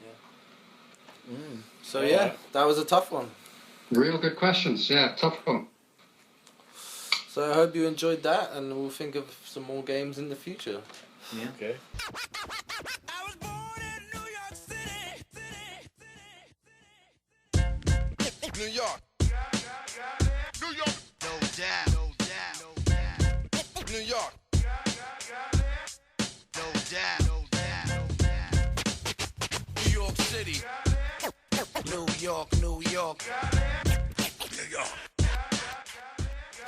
Speaker 7: yeah.
Speaker 3: Mm.
Speaker 7: So
Speaker 3: Yeah.
Speaker 7: yeah, that was a tough one.
Speaker 4: Real good questions. Yeah, tough one.
Speaker 7: So I hope you enjoyed that, and we'll think of some more games in the future.
Speaker 5: Yeah.
Speaker 3: Okay.
Speaker 1: New York. New York. No doubt. No doubt. No doubt. New York. No doubt. No doubt. No doubt. New York City. New York. New York. New York.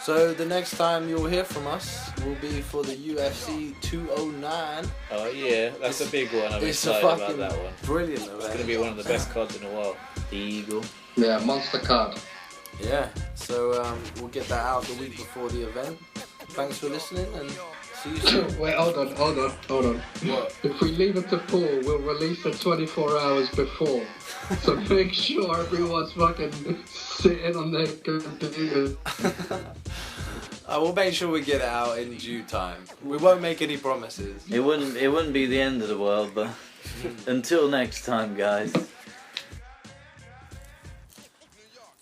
Speaker 7: So the next time you'll hear from us will be for the UFC 209.
Speaker 3: Oh yeah, that's a big one. I'm
Speaker 7: It's a
Speaker 3: excited about
Speaker 7: fucking
Speaker 3: that one.
Speaker 7: brilliant
Speaker 3: It's
Speaker 7: event.
Speaker 3: going to be one of the best cards in a while.
Speaker 5: The Eagle.
Speaker 4: Yeah, monster card.
Speaker 7: Yeah, so we'll get that out the week before the event. Thanks for listening, and see you soon.
Speaker 4: Wait, hold on.
Speaker 7: What?
Speaker 4: If we leave it to Paul, we'll release it 24 hours before. So make sure everyone's fucking sitting on their computers.
Speaker 7: I will make sure we get it out in due time. We won't make any promises.
Speaker 5: It wouldn't be the end of the world, but until next time, guys.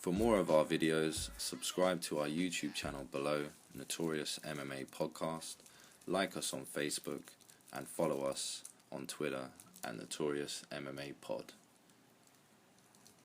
Speaker 2: For more of our videos, subscribe to our YouTube channel below, Notorious MMA Podcast, like us on Facebook, and follow us on Twitter at Notorious MMA Pod.